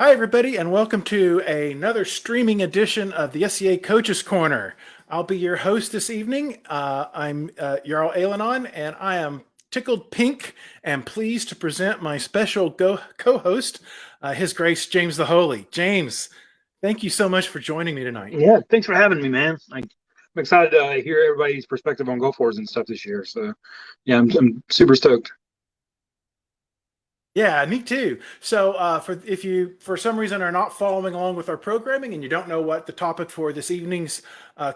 Hi, everybody, and welcome to another streaming edition of the SCA Coaches Corner. I'll be your host this evening. I'm Jarl Ailgheanan, and I am tickled pink and pleased to present my special co-host, His Grace James the Holy. James, thank you so much for joining me tonight. Yeah, thanks for having me, man. I'm excited to hear everybody's perspective on Go Fours and stuff this year. So, yeah, I'm super stoked. Yeah, me too. So, if you for some reason are not following along with our programming and you don't know what the topic for this evening's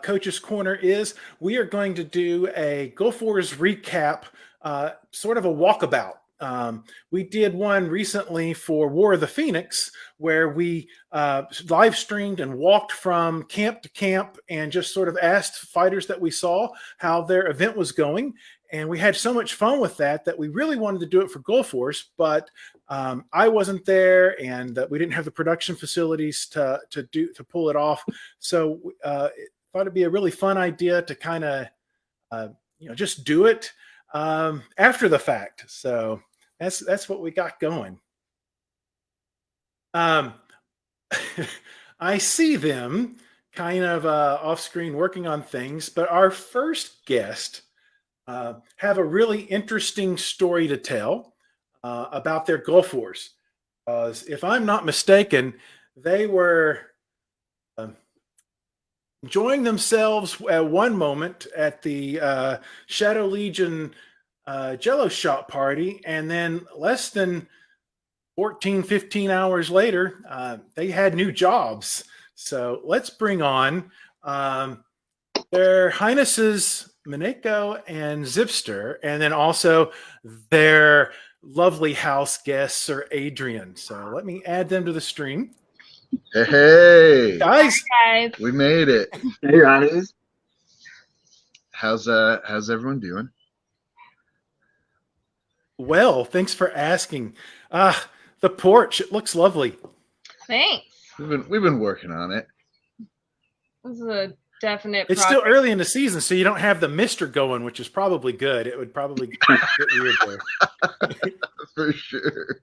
Coaches Corner is, we are going to do a Go Fours recap, sort of a walkabout. We did one recently for War of the Phoenix, where we live streamed and walked from camp to camp and just sort of asked fighters that we saw how their event was going. And we had so much fun with that we really wanted to do it for Go Force, but I wasn't there, and that we didn't have the production facilities to pull it off. So thought it'd be a really fun idea to kind of just do it after the fact. So that's what we got going. I see them kind of off screen working on things, but our first guest have a really interesting story to tell about their Gulf Wars. If I'm not mistaken, they were enjoying themselves at one moment at the Shadow Legion Jello Shot party, and then less than 14, 15 hours later, they had new jobs. So let's bring on their Highnesses Mineko and Zipster, and then also their lovely house guest, Sir Adrian. So let me add them to the stream. Hey, guys, we made it. Hey, Ronnie. How's everyone doing? Well, thanks for asking. The porch, it looks lovely. Thanks. We've been working on it. This is a definite. It's still early in the season, so you don't have the mister going, which is probably good. It would probably get weird there. For sure.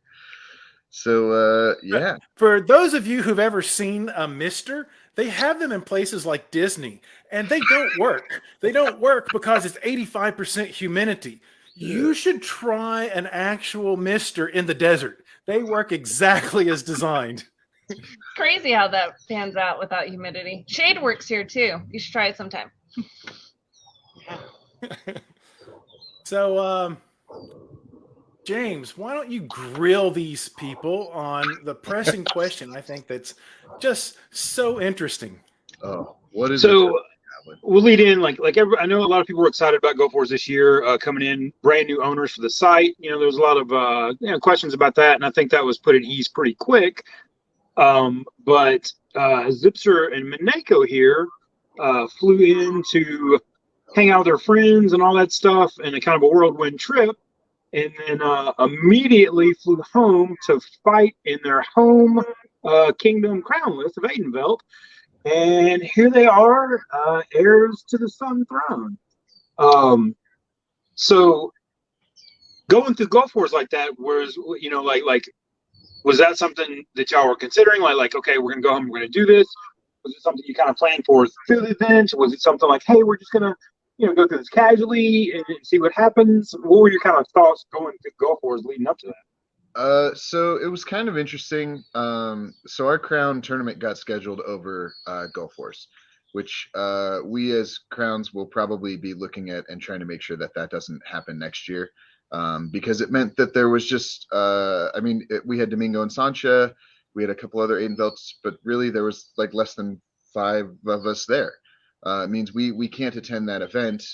So, yeah. For those of you who've ever seen a mister, they have them in places like Disney, and they don't work. They don't work because it's 85% humidity. You should try an actual mister in the desert. They work exactly as designed. Crazy how that pans out without humidity. Shade works here too. You should try it sometime. So, James, why don't you grill these people on the pressing question? I think that's just so interesting. Oh, what is So it? we'll lead in I know a lot of people were excited about Go Fours this year, coming in brand new owners for the site. There was a lot of questions about that, and I think that was put at ease pretty quick. But Zipser and Mineko here flew in to hang out with their friends and all that stuff, and a kind of a whirlwind trip, and then immediately flew home to fight in their home kingdom crownless of Aidenveld. And here they are, heirs to the Sun Throne. So going through Gulf Wars like that was, was that something that y'all were considering? Okay, we're gonna go home, we're gonna do this. Was it something you kind of planned for through the event? Was it something like, hey, we're just gonna, go through this casually and see what happens? What were your kind of thoughts going through Gulf Wars leading up to that? So it was kind of interesting. So our crown tournament got scheduled over Gulf Wars, which we as crowns will probably be looking at and trying to make sure that doesn't happen next year. Because it meant that there was just, we had Domingo and Sancha, we had a couple other Aidenvelds, but really there was like less than 5 of us there. It means we can't attend that event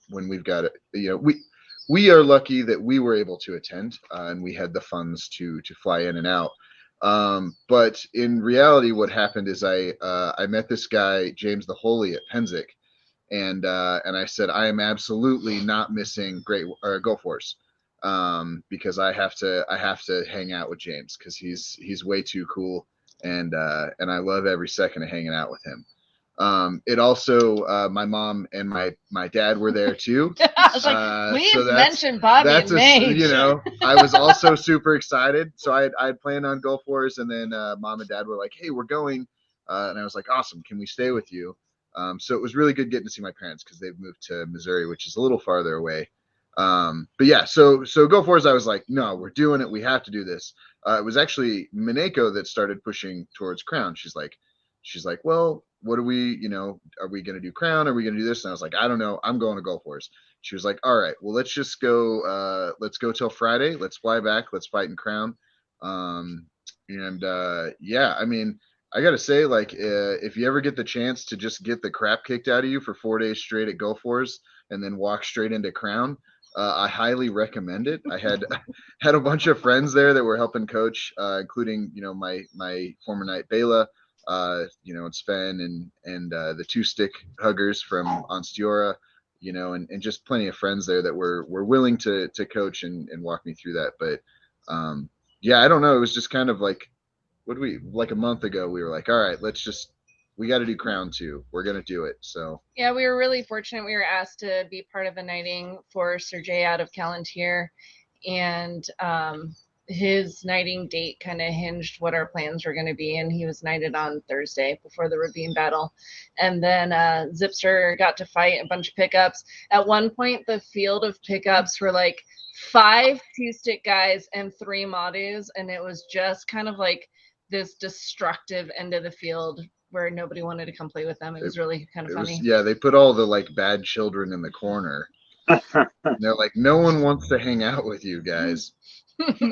when we've got it. We are lucky that we were able to attend and we had the funds to fly in and out. But in reality, what happened is I met this guy, James the Holy, at Penzic. And I said, I am absolutely not missing Go Force because I have to hang out with James because he's way too cool, and I love every second of hanging out with him. It also my mom and my dad were there too. I was like, please so mention Bobby and Mage. you know, I was also super excited. So I'd planned on Gulf Wars, and then mom and dad were like, hey, we're going, and I was like, awesome, can we stay with you? So it was really good getting to see my parents because they've moved to Missouri, which is a little farther away. But yeah, so Gulf Wars, I was like, no, we're doing it, we have to do this. It was actually Mineko that started pushing towards Crown. She's like, well, what are we, you know, are we going to do Crown? Are we going to do this? And I was like, I don't know. I'm going to Gulf Wars. She was like, all right, well, let's just go. Let's go till Friday. Let's fly back. Let's fight in Crown. Yeah, I mean, I got to say, like, if you ever get the chance to just get the crap kicked out of you for 4 days straight at Gulf Wars and then walk straight into Crown, I highly recommend it. I had a bunch of friends there that were helping coach, including, you know, my former knight Bela, you know, and Sven and the 2-stick huggers from Onstiora, you know, and just plenty of friends there that were willing to coach and walk me through that. But yeah, I don't know. It was just kind of like, like a month ago, we were like, all right, we got to do Crown 2. We're going to do it. So yeah, we were really fortunate. We were asked to be part of a knighting for Sir Jay out of Callantyre, and his knighting date kind of hinged what our plans were going to be, and he was knighted on Thursday before the Ravine battle. And then Zipster got to fight a bunch of pickups. At one point, the field of pickups were like 5 2-stick guys and 3 Madus, and it was just kind of like this destructive end of the field where nobody wanted to come play with them. It was really kind of funny. Yeah, they put all the like bad children in the corner. They're like, no one wants to hang out with you guys.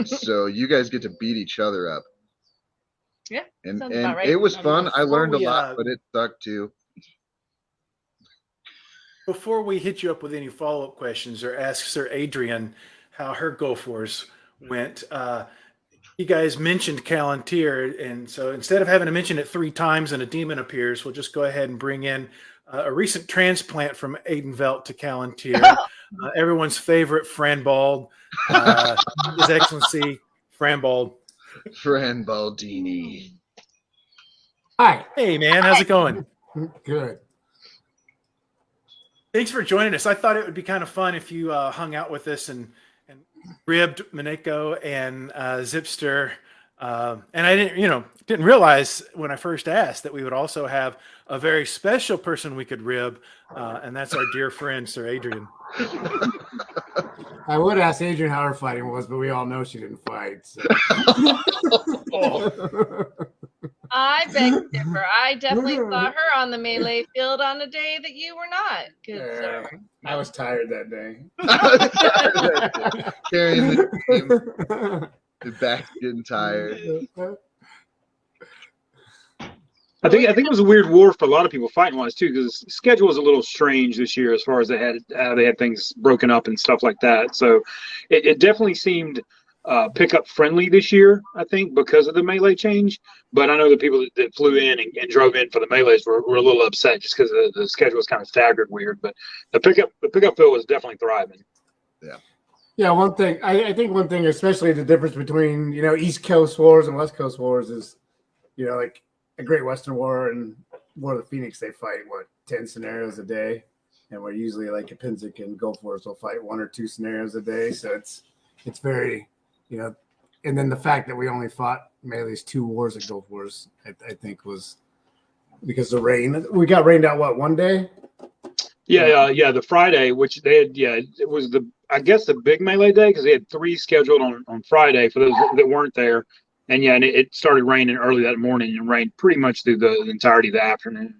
So you guys get to beat each other up. Yeah, and right. It was fun. I learned a we, lot, but it sucked too. Before we hit you up with any follow-up questions or ask Sir Adrian how her Gulf Wars went, you guys mentioned Callantyre, and so instead of having to mention it 3 times and a demon appears, we'll just go ahead and bring in a recent transplant from Aidenvelt to Callantyre, everyone's favorite Franbald, His Excellency Franbald. Franbaldini. Hi. Hey, man, how's it going? Good. Thanks for joining us. I thought it would be kind of fun if you hung out with us and ribbed Mineko and Zipster. And I didn't realize when I first asked that we would also have a very special person we could rib, and that's our dear friend, Sir Adrian. I would ask Adrian how her fighting was, but we all know she didn't fight. So. I beg to differ. I definitely saw her on the melee field on a day that you were not. Good sir. I was tired that day. Carrying the team. The back's getting tired. I think it was a weird war for a lot of people fighting wise too, because the schedule was a little strange this year as far as they had things broken up and stuff like that. So it definitely seemed pickup friendly this year, I think, because of the melee change. But I know the people that flew in and drove in for the melees were a little upset just because the schedule was kind of staggered weird. But the pickup field was definitely thriving. Yeah. Yeah, one thing I think one thing, especially the difference between East Coast wars and West Coast wars is, like a Great Western War and War of the Phoenix, they fight 10 scenarios a day, and we're usually like a Pinzik and Gulf Wars will fight 1 or 2 scenarios a day. So it's very, and then the fact that we only fought melees 2 wars at Gulf Wars, I think was because of the rain. We got rained out one day. Yeah, the Friday, which they had, it was I guess the big melee day because they had 3 scheduled on Friday for those that weren't there, and it started raining early that morning and rained pretty much through the entirety of the afternoon.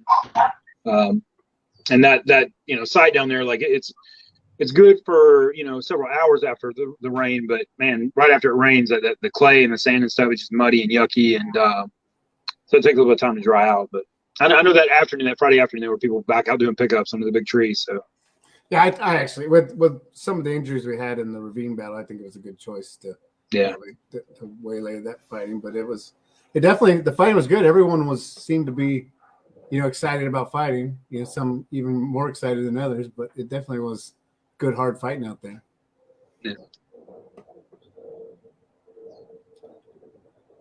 And that site down there, like it's good for several hours after the rain, but man, right after it rains, that the clay and the sand and stuff is just muddy and yucky, and so it takes a little bit of time to dry out, but. I know that Friday afternoon, there were people back out doing pickups under the big trees. So, yeah, I actually with some of the injuries we had in the Ravine battle, I think it was a good choice to waylay that fighting. But the fighting was good. Everyone seemed to be, excited about fighting. Some even more excited than others. But it definitely was good, hard fighting out there. Yeah.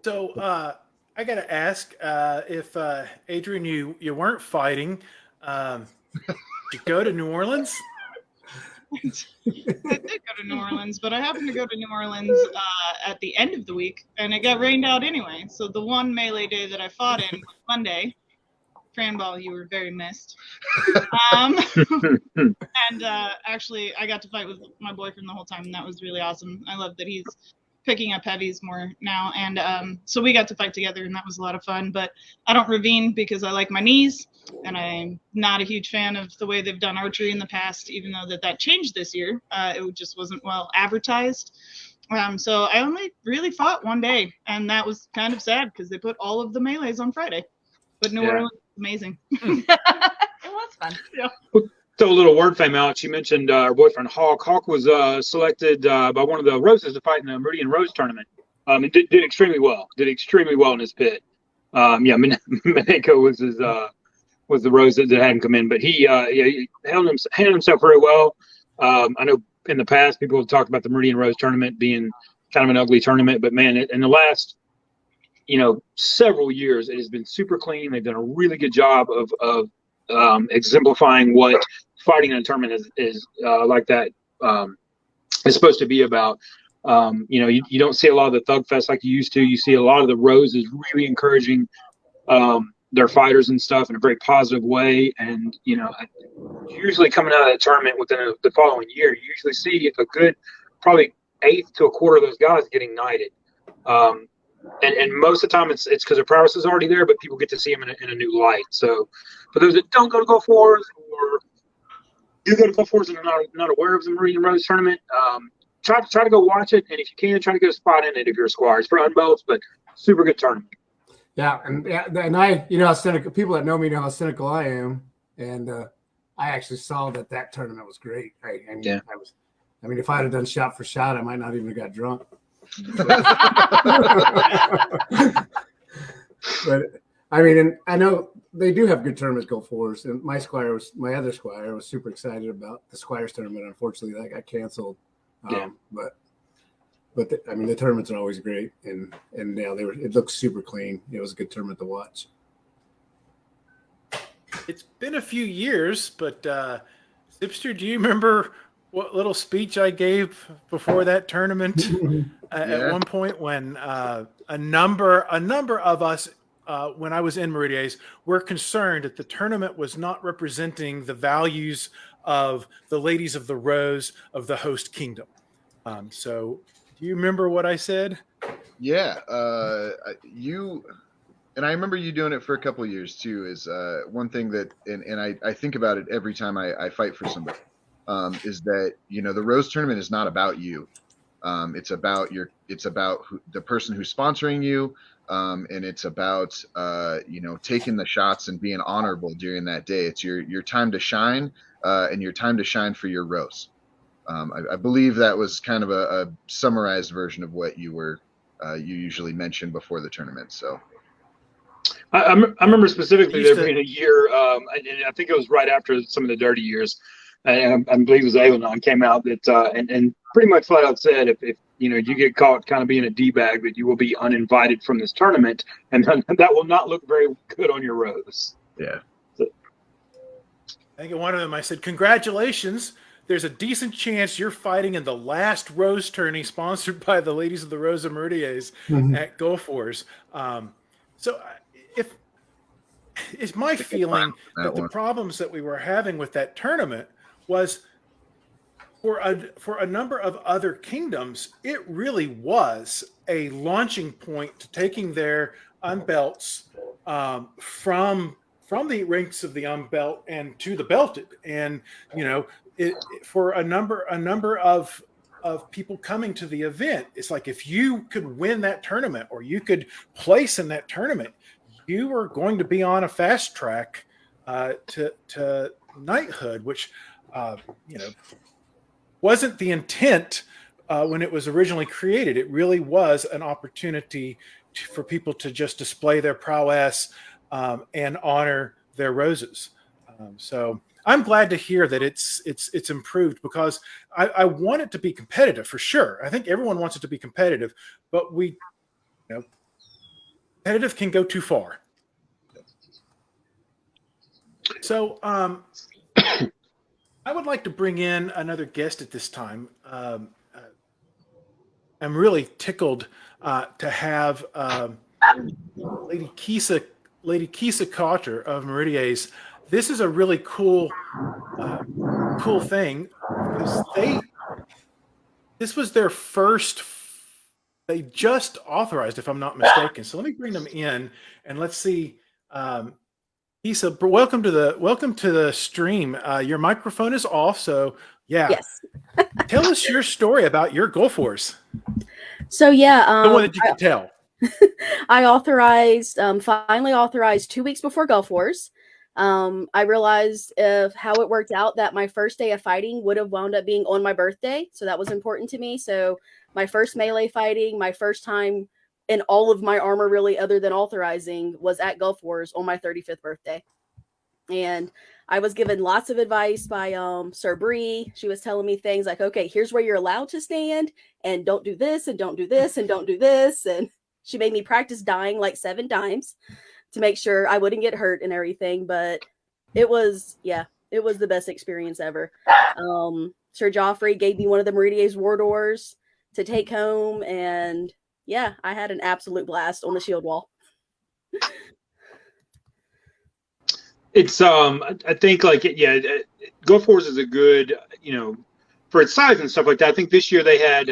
So, I got to ask if Adrian, you weren't fighting. Did you go to New Orleans? I did go to New Orleans, but I happened to go to New Orleans at the end of the week, and it got rained out anyway. So the one melee day that I fought in was Monday. Franball, you were very missed. And actually, I got to fight with my boyfriend the whole time, and that was really awesome. I love that he's picking up heavies more now, and so we got to fight together, and that was a lot of fun. But I don't ravine because I like my knees, and I'm not a huge fan of the way they've done archery in the past, even though that changed this year. It just wasn't well advertised. So I only really fought one day, and that was kind of sad because they put all of the melees on Friday. But New Orleans was amazing. It was fun. Yeah. Throw a little word fame out. She mentioned our boyfriend Hawk. Hawk was selected by one of the Roses to fight in the Meridian Rose tournament. And did extremely well. Did extremely well in his pit. Mineko was the Rose that hadn't come in, but he handled himself very well. I know in the past people have talked about the Meridian Rose tournament being kind of an ugly tournament, but man, in the last several years, it has been super clean. They've done a really good job of exemplifying what fighting in a tournament is like that is supposed to be about. You don't see a lot of the thug fest like you used to. You see a lot of the Roses really encouraging their fighters and stuff in a very positive way. And usually coming out of that tournament within the following year, you usually see a good probably eighth to a quarter of those guys getting knighted. And most of the time it's because their prowess is already there, but people get to see them in a new light. So for those that don't go to Gulf Wars or do go to Gulf Wars and are not aware of the Meridian Rose tournament, try to go watch it. And if you can, try to get a spot in it if you're a squire. It's for unbelts, but super good tournament. Yeah, and I, how cynical people that know me know how cynical I am, and I actually saw that tournament was great. If I had done shot for shot, I might not even have got drunk. But and I know they do have good tournaments, Gulf Wars, and my other squire was super excited about the squires tournament. Unfortunately, that got canceled. But the tournaments are always great, and it looks super clean. It was a good tournament to watch. It's been a few years, but Zipster, do you remember what little speech I gave before that tournament at one point when a number of us, when I was in Meridies, were concerned that the tournament was not representing the values of the ladies of the Rose of the host kingdom. So do you remember what I said? Yeah. And I remember you doing it for a couple of years too, is one thing that, and I think about it every time I fight for somebody, is that, the Rose tournament is not about you. It's about the person who's sponsoring you. And it's about, taking the shots and being honorable during that day. It's your time to shine, and your time to shine for your Rose. I believe that was kind of a summarized version of what you usually mention before the tournament. So I remember specifically there being a year, and I think it was right after some of the dirty years. And I believe it was Ailgheanan came out that and pretty much flat out said if you get caught kind of being a D-bag, that you will be uninvited from this tournament, and that will not look very good on your Rose. Yeah. I think in one of them I said, "Congratulations. There's a decent chance you're fighting in the last Rose tourney sponsored by the Ladies of the Rose of Meridies at Gulf Wars." So it's my feeling that the problems that we were having with that tournament was for a number of other kingdoms, it really was a launching point to taking their unbelts from the ranks of the unbelt and to the belted. And for a number of people coming to the event, it's like if you could win that tournament or you could place in that tournament, you were going to be on a fast track to knighthood, which wasn't the intent when it was originally created. It really was an opportunity for people to just display their prowess and honor their Roses. So I'm glad to hear that it's improved, because I want it to be competitive for sure. I think everyone wants it to be competitive, but competitive can go too far. So I would like to bring in another guest at this time. I'm really tickled to have Lady Kisa Cotter of Meridies. This is a really cool thing because this was their first. They just authorized, if I'm not mistaken. So let me bring them in and let's see. Kisa, welcome to the stream. Your microphone is off, so yeah. Yes. Tell us your story about your Gulf Wars. So yeah, The one that you can tell. I authorized, finally authorized 2 weeks before Gulf Wars. I realized how it worked out that my first day of fighting would have wound up being on my birthday. So that was important to me. So my first melee fighting, my first time in all of my armor really other than authorizing was at Gulf Wars on my 35th birthday. And I was given lots of advice by Sir Bree. She was telling me things like, okay, here's where you're allowed to stand and don't do this and don't do this and don't do this. And she made me practice dying like 7 times to make sure I wouldn't get hurt and everything. But it was the best experience ever. Sir Joffrey gave me one of the Meridies war doors to take home. And yeah, I had an absolute blast on the shield wall. It's I think like Gulf Wars is a good, for its size and stuff like that. I think this year they had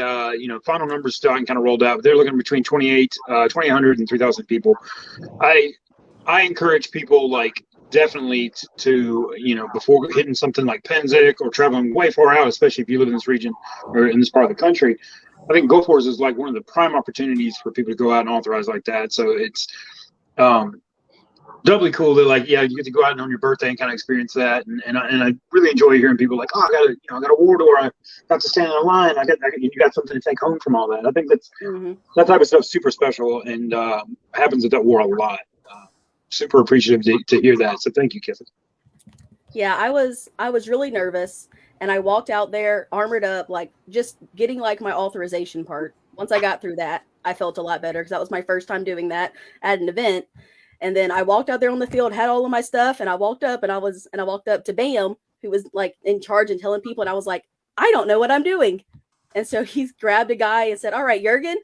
final numbers still kind of rolled out. They're looking between 2,800 and 3,000 people. I encourage people like definitely to before hitting something like Penzik or traveling way far out, especially if you live in this region or in this part of the country. I think Gulf Wars is like one of the prime opportunities for people to go out and authorize like that. So it's doubly cool that you get to go out and on your birthday and kind of experience that. And I really enjoy hearing people like, oh, I got a war door. I got to stand in a line. You got something to take home from all that. I think that's that type of stuff super special and happens at that war a lot. Super appreciative to hear that. So thank you, Kissa. Yeah, I was really nervous and I walked out there armored up, like just getting like my authorization part. Once I got through that, I felt a lot better because that was my first time doing that at an event. And then I walked out there on the field, had all of my stuff, and I walked up and I walked up to Bam, who was like in charge and telling people, and I was like, I don't know what I'm doing. And so he's grabbed a guy and said, all right, Jurgen,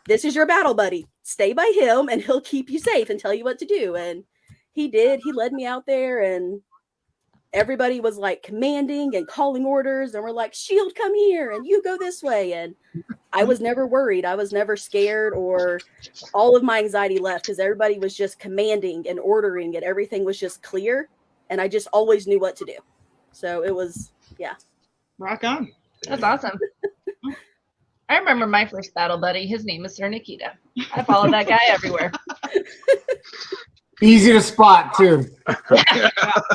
this is your battle buddy. Stay by him and he'll keep you safe and tell you what to do. And he did. He led me out there and everybody was like commanding and calling orders. And we're like, Shield, come here and you go this way. And I was never worried. I was never scared, or all of my anxiety left because everybody was just commanding and ordering and everything was just clear. And I just always knew what to do. So it was, yeah. Rock on. That's awesome. I remember my first battle buddy. His name is Sir Nikita. I followed that guy everywhere. Easy to spot too.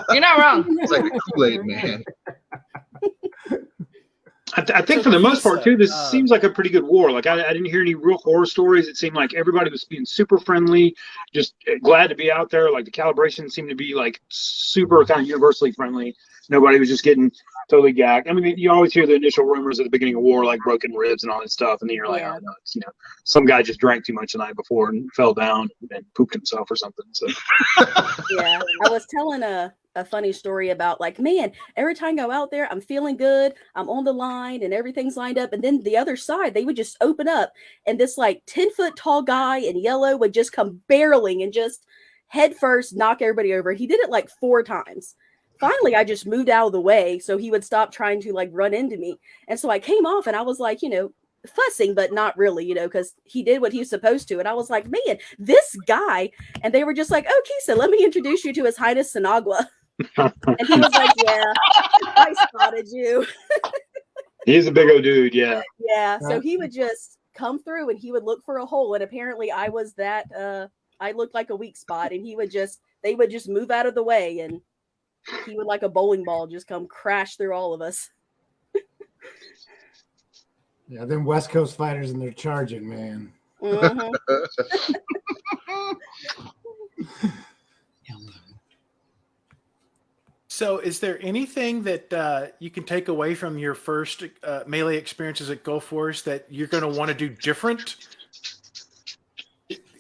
You're not wrong. It's like a Kool-Aid man. I think for the most part too, this seems like a pretty good war. Like I didn't hear any real horror stories. It seemed like everybody was being super friendly, just glad to be out there. Like the calibration seemed to be like super kind of universally friendly. Nobody was just getting totally gagged. I mean, you always hear the initial rumors at the beginning of war, like broken ribs and all that stuff, and then you're like, oh no, it's, some guy just drank too much the night before and fell down and pooped himself or something. So yeah, I was telling a funny story about like, man, every time I go out there, I'm feeling good. I'm on the line and everything's lined up. And then the other side, they would just open up and this like 10-foot tall guy in yellow would just come barreling and just head first, knock everybody over. He did it like 4 times. Finally, I just moved out of the way so he would stop trying to like run into me. And so I came off and I was like, fussing, but not really, because he did what he was supposed to. And I was like, man, this guy. And they were just like, oh, Kisa, let me introduce you to His Highness Sanagua. And he was like, yeah, I spotted you. He's a big old dude, yeah. Yeah, so he would just come through and he would look for a hole. And apparently I was that, I looked like a weak spot. And they would just move out of the way. And he would, like a bowling ball, just come crash through all of us. Yeah, them West Coast fighters and they're charging, man. Mm-hmm. So is there anything that you can take away from your first melee experiences at Gulf Wars that you're going to want to do different?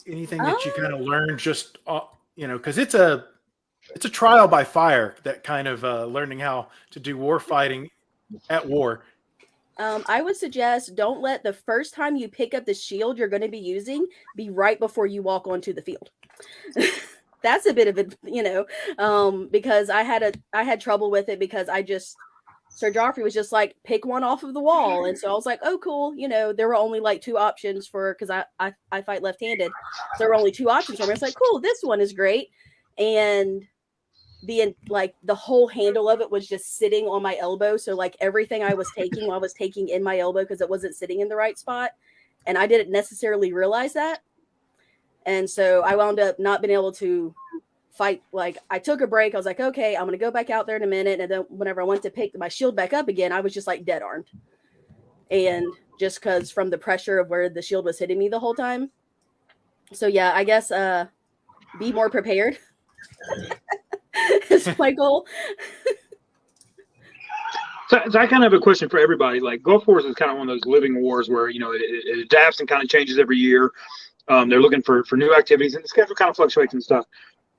anything that you kind of learned just, because it's a trial by fire, that kind of learning how to do war fighting at war. I would suggest don't let the first time you pick up the shield you're going to be using be right before you walk onto the field. That's a bit of a, because I had trouble with it because Sir Joffrey was just like, pick one off of the wall. And so I was like, oh, cool. There were only like 2 options because I fight left-handed. So there were only 2 options for me. I was like, cool, this one is great. And the whole handle of it was just sitting on my elbow. So like everything I was taking in my elbow because it wasn't sitting in the right spot. And I didn't necessarily realize that. And so I wound up not being able to fight. Like I took a break. I was like, okay, I'm going to go back out there in a minute. And then whenever I went to pick my shield back up again, I was just like dead armed. And just because from the pressure of where the shield was hitting me the whole time. So yeah, I guess be more prepared. Is my goal. So I kind of have a question for everybody. Like Gulf Wars is kind of one of those living wars where, it adapts and kind of changes every year. They're looking for new activities and the schedule kind of fluctuates and stuff.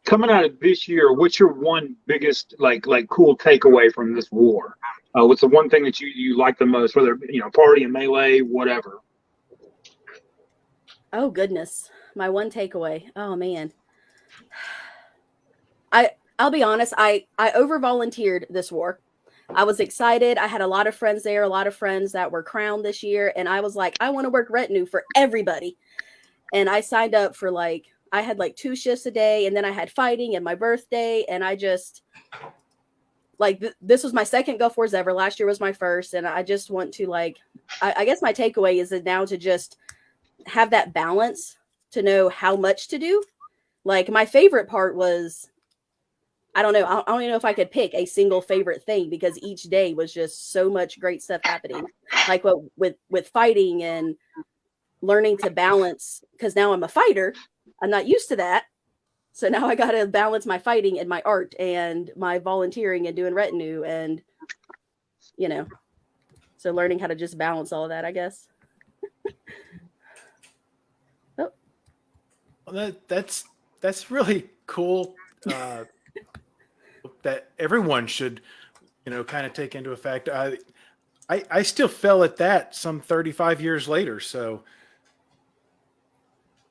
Coming out of this year, what's your one biggest, like cool takeaway from this war? What's the one thing that you like the most, whether, party and melee, whatever? Oh goodness. My one takeaway. Oh man. I'll be honest, I over volunteered this war. I was excited. I had a lot of friends there, a lot of friends that were crowned this year. And I was like, I want to work retinue for everybody. And I signed up for I had 2 shifts a day, and then I had fighting and my birthday. And I just this was my second Gulf Wars ever. Last year was my first. And I just want to I guess my takeaway is that now to just have that balance to know how much to do. My favorite part was, I don't know. I don't even know if I could pick a single favorite thing because each day was just so much great stuff happening. Like with fighting and learning to balance, because now I'm a fighter. I'm not used to that. So now I got to balance my fighting and my art and my volunteering and doing retinue and, so learning how to just balance all of that, I guess. Oh. Well, that's really cool. That everyone should, kind of take into effect. I still fell at that some 35 years later. So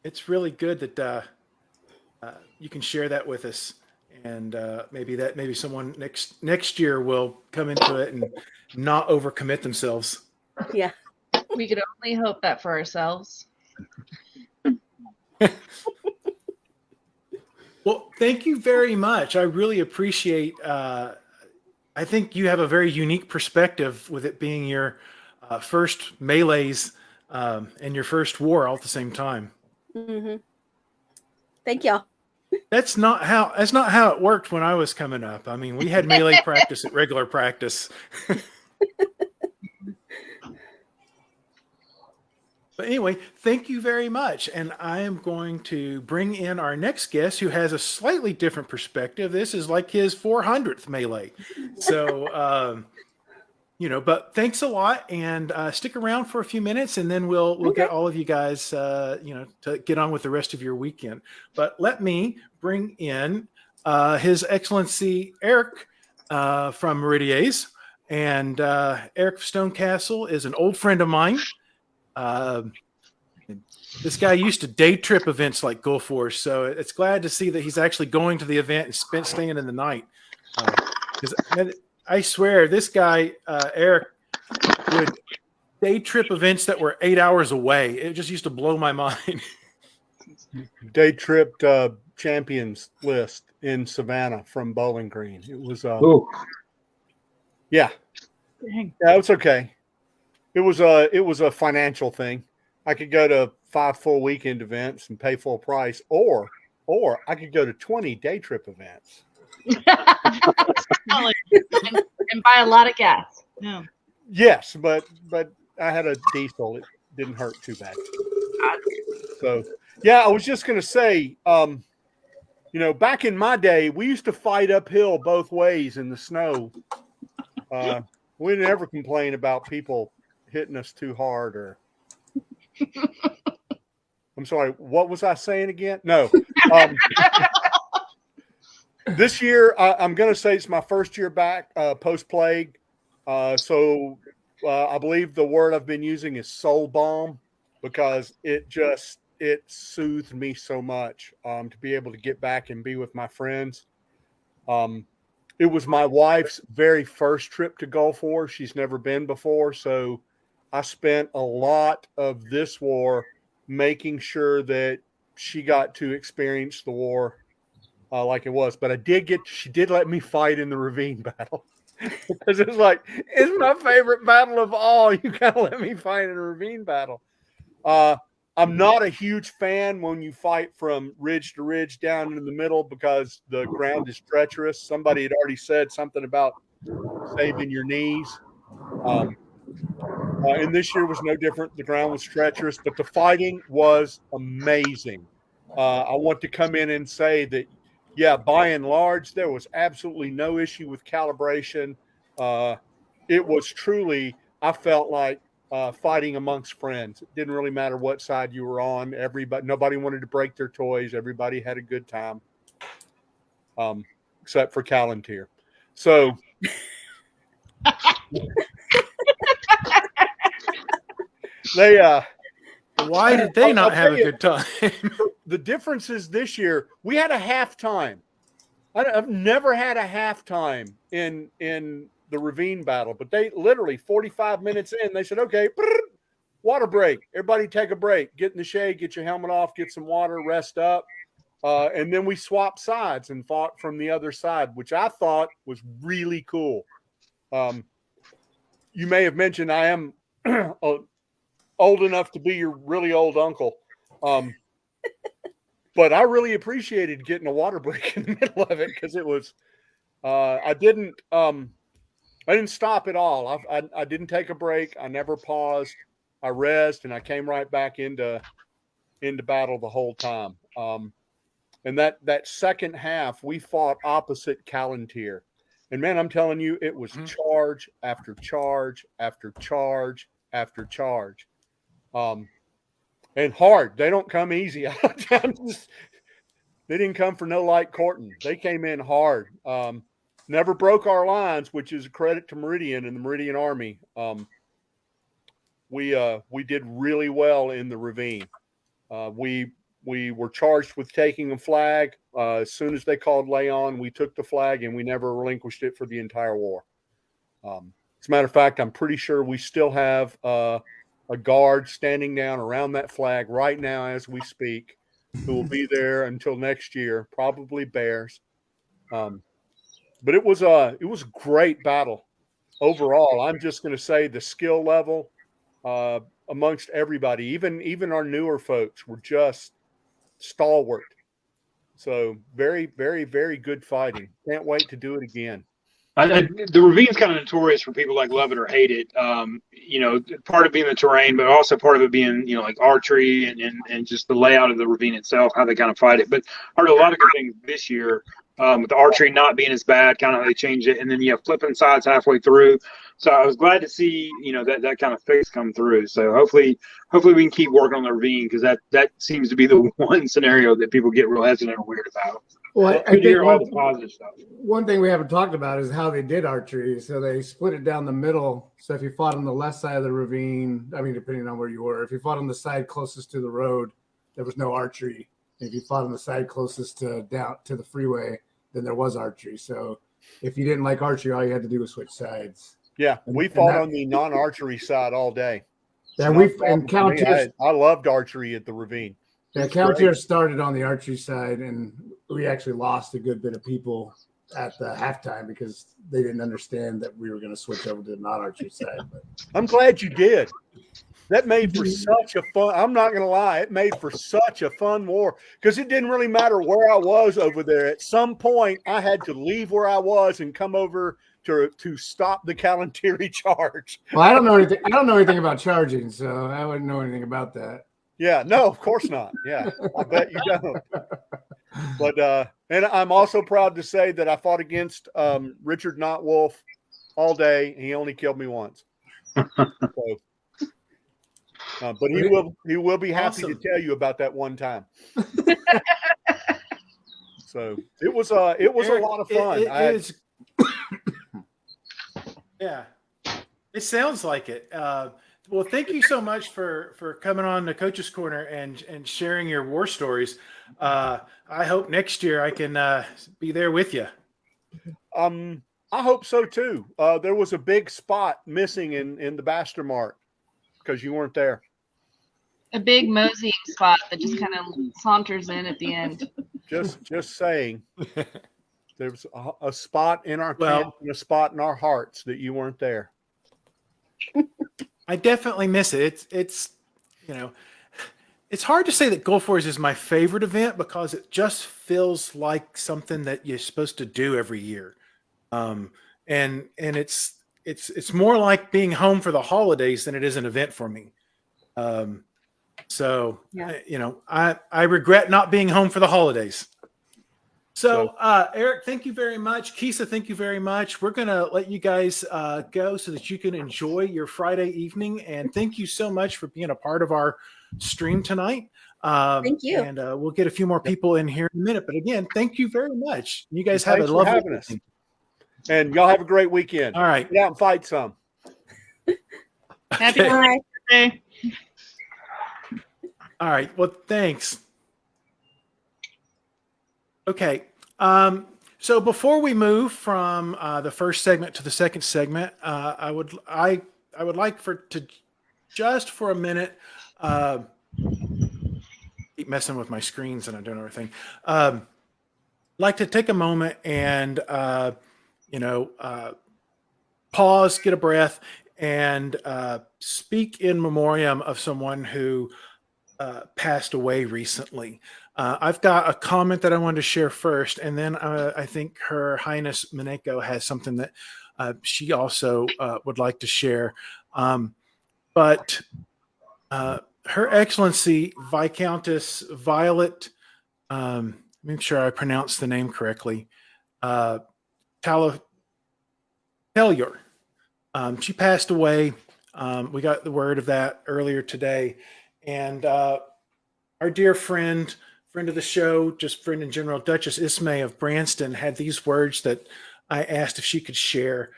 it's really good that you can share that with us, and maybe someone next year will come into it and not overcommit themselves. Yeah, We could only hope that for ourselves. Well, thank you very much. I really appreciate. I think you have a very unique perspective with it being your first melees and your first war all at the same time. Mm-hmm. Thank y'all. That's not how it worked when I was coming up. I mean, we had melee practice at regular practice. But anyway, thank you very much. And I am going to bring in our next guest who has a slightly different perspective. This is like his 400th melee. So, but thanks a lot, and stick around for a few minutes, and then we'll get all of you guys, to get on with the rest of your weekend. But let me bring in His Excellency Eric from Meridies. And Eric Stonecastle is an old friend of mine. This guy used to day trip events like Gulf Wars, so it's glad to see that he's actually going to the event and staying in the night. Because I swear, this guy Eric would day trip events that were 8 hours away. It just used to blow my mind. Day tripped champions list in Savannah from Bowling Green. It was yeah, it's okay. It was a financial thing. I could go to 5 full weekend events and pay full price, or I could go to 20 day trip events. and buy a lot of gas. Yeah. Yes, but I had a diesel. It didn't hurt too bad. So yeah, I was just gonna say, back in my day, we used to fight uphill both ways in the snow. We didn't ever complain about people hitting us too hard, or I'm I'm sorry. What was I saying again? No. This year, I'm going to say it's my first year back post-plague. So I believe the word I've been using is soul balm, because it soothed me so much to be able to get back and be with my friends. It was my wife's very first trip to Gulf War. She's never been before. So I spent a lot of this war making sure that she got to experience the war like it was. But she did let me fight in the ravine battle. Because it's like, it's my favorite battle of all. You gotta let me fight in a ravine battle. I'm not a huge fan when you fight from ridge to ridge down in the middle, because the ground is treacherous. Somebody had already said something about saving your knees. And this year was no different. The ground was treacherous, but the fighting was amazing. I want to come in and say that, yeah, by and large, there was absolutely no issue with calibration. It was truly, I felt like fighting amongst friends. It didn't really matter what side you were on. Nobody wanted to break their toys. Everybody had a good time, except for Callantyr. So they Why did they not have a good time? The difference is this year we had a halftime. I've never had a halftime in the ravine battle, but they literally 45 minutes in, they said, okay, water break. Everybody take a break. Get in the shade, get your helmet off, get some water, rest up. And then we swapped sides and fought from the other side, which I thought was really cool. You may have mentioned I am old enough to be your really old uncle. But I really appreciated getting a water break in the middle of it, because it was, I didn't stop at all. I didn't take a break. I never paused. I rested, and I came right back into battle the whole time. And that second half, we fought opposite Callantyr. And man, I'm telling you, it was charge after charge after charge after charge. And hard. They don't come easy. They didn't come for no light courting. They came in hard. Never broke our lines, which is a credit to Meridian and the Meridian Army. We did really well in the ravine. We were charged with taking a flag. As soon as they called lay on, we took the flag, and we never relinquished it for the entire war. As a matter of fact, I'm pretty sure we still have a guard standing down around that flag right now as we speak, who will be there until next year, probably bears. But it was a great battle overall. I'm just going to say the skill level amongst everybody, even our newer folks, were just stalwart. So very, very, very good fighting. Can't wait to do it again. The ravine's kind of notorious for people like love it or hate it. Part of being the terrain, but also part of it being, like archery and just the layout of the ravine itself, how they kind of fight it. But I heard a lot of good things this year with the archery not being as bad, kind of how they changed it. And then you have flipping sides halfway through. So I was glad to see, that kind of fix come through. So hopefully we can keep working on the ravine, because that seems to be the one scenario that people get real hesitant or weird about. Well, I think all the positive stuff. One thing we haven't talked about is how they did archery. So they split it down the middle. So if you fought on the left side of the ravine, depending on where you were, if you fought on the side closest to the road, there was no archery. If you fought on the side closest down to the freeway, then there was archery. So if you didn't like archery, all you had to do was switch sides. Yeah, we fought on the non-archery side all day. Yeah, I loved archery at the ravine. Yeah, Callantyr started on the archery side, and we actually lost a good bit of people at the halftime because they didn't understand that we were going to switch over to the non-archery side. But I'm glad you did. That made for such a fun. I'm not going to lie. It made for such a fun war, because it didn't really matter where I was over there. At some point, I had to leave where I was and come over to stop the Callantyr charge. Well, I don't know anything. I don't know anything about charging, so I wouldn't know anything about that. Yeah, no, of course not. Yeah, I bet you don't. But and I'm also proud to say that I fought against Richard Notwolf all day. He only killed me once. So. But he will be happy to Awesome. tell you about that one time. So it was a lot of fun. Yeah, it sounds like it. Well, thank you so much for coming on the Coach's Corner and sharing your war stories. I hope next year I can be there with you. I hope so too. There was a big spot missing in the Baster Mart because you weren't there. A big moseying spot that just kind of saunters in at the end. Just saying. There's a spot in our camp and a spot in our hearts that you weren't there. I definitely miss it. It's it's hard to say that Gulf Wars is my favorite event because it just feels like something that you're supposed to do every year. And it's more like being home for the holidays than it is an event for me. So I regret not being home for the holidays. So, Eric, thank you very much. Kisa, thank you very much. We're going to let you guys go so that you can enjoy your Friday evening. And thank you so much for being a part of our stream tonight. Thank you. And we'll get a few more people in here in a minute. But again, thank you very much. You guys have a lovely evening. And y'all have a great weekend. All right. Get out and fight some. Happy birthday. All right. Well, thanks. Okay. So before we move from the first segment to the second segment, I would like to just for a minute keep messing with my screens and I'm doing everything. Like to take a moment and pause, get a breath, and speak in memoriam of someone who passed away recently. I've got a comment that I wanted to share first, and then I think Her Highness Mineko has something that she also would like to share. But Her Excellency Viscountess Violet, make sure I pronounce the name correctly, Taylor. She passed away. We got the word of that earlier today. And our dear friend of the show, just friend in general, Duchess Ismay of Branston, had these words that I asked if she could share.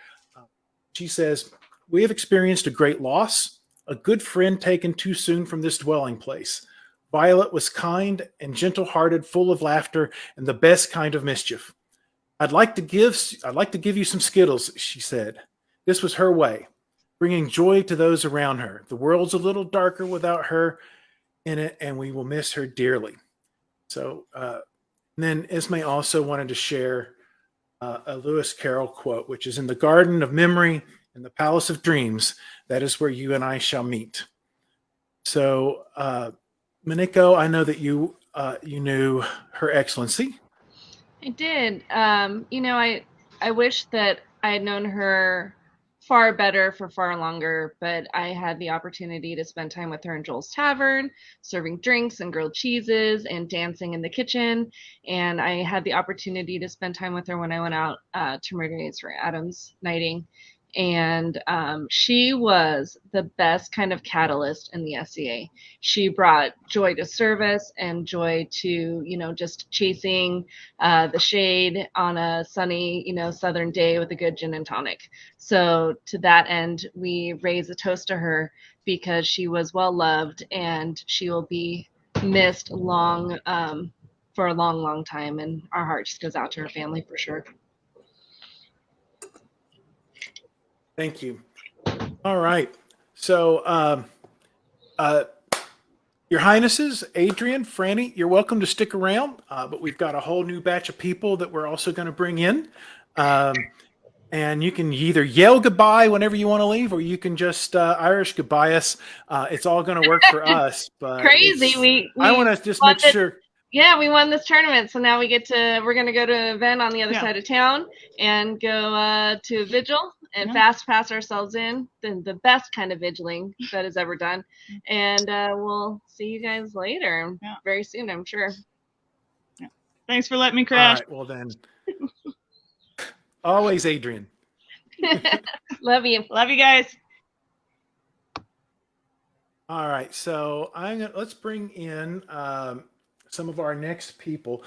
She says, "We have experienced a great loss, a good friend taken too soon from this dwelling place. Violet was kind and gentle-hearted, full of laughter and the best kind of mischief. I'd like to give you some Skittles," she said. This was her way, bringing joy to those around her. The world's a little darker without her in it, and we will miss her dearly. So then Ismay also wanted to share a Lewis Carroll quote, which is, "In the garden of memory, in the palace of dreams, that is where you and I shall meet." So, Mineko, I know that you knew Her Excellency. I did. I wish that I had known her far better for far longer, but I had the opportunity to spend time with her in Joel's Tavern, serving drinks and grilled cheeses and dancing in the kitchen. And I had the opportunity to spend time with her when I went out to Murder's for Adam's knighting. And she was the best kind of catalyst in the SCA. She brought joy to service and joy to, just chasing the shade on a sunny, southern day with a good gin and tonic. So to that end, we raise a toast to her because she was well loved and she will be missed for a long, long time. And our heart just goes out to her family for sure. Thank you. All right. So, Your Highnesses, Adrian, Franny, you're welcome to stick around, but we've got a whole new batch of people that we're also going to bring in. And you can either yell goodbye whenever you want to leave, or you can just Irish goodbye us. It's all going to work for us. But crazy. I want to just make sure. Yeah, we won this tournament, so now we're going to go to an event on the other side of town and go to a vigil and fast pass ourselves in, the best kind of vigiling that is ever done. And we'll see you guys later very soon, I'm sure. Yeah. Thanks for letting me crash. All right, well then, always Adrian. Love you. Love you guys. All right, so let's bring in some of our next people.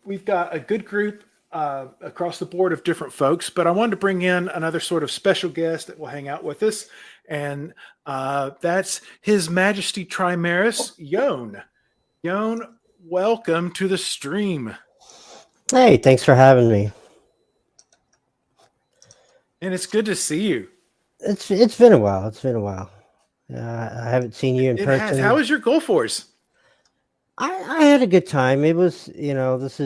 We've got a good group across the board of different folks, but I wanted to bring in another sort of special guest that will hang out with us, and that's His Majesty Trimaris Yon. Yon, welcome to the stream, Hey, thanks for having me. and it's good to see you. It's been a while. It's been a while. I haven't seen you in It has. person. How is your goal force? I had a good time. It was, this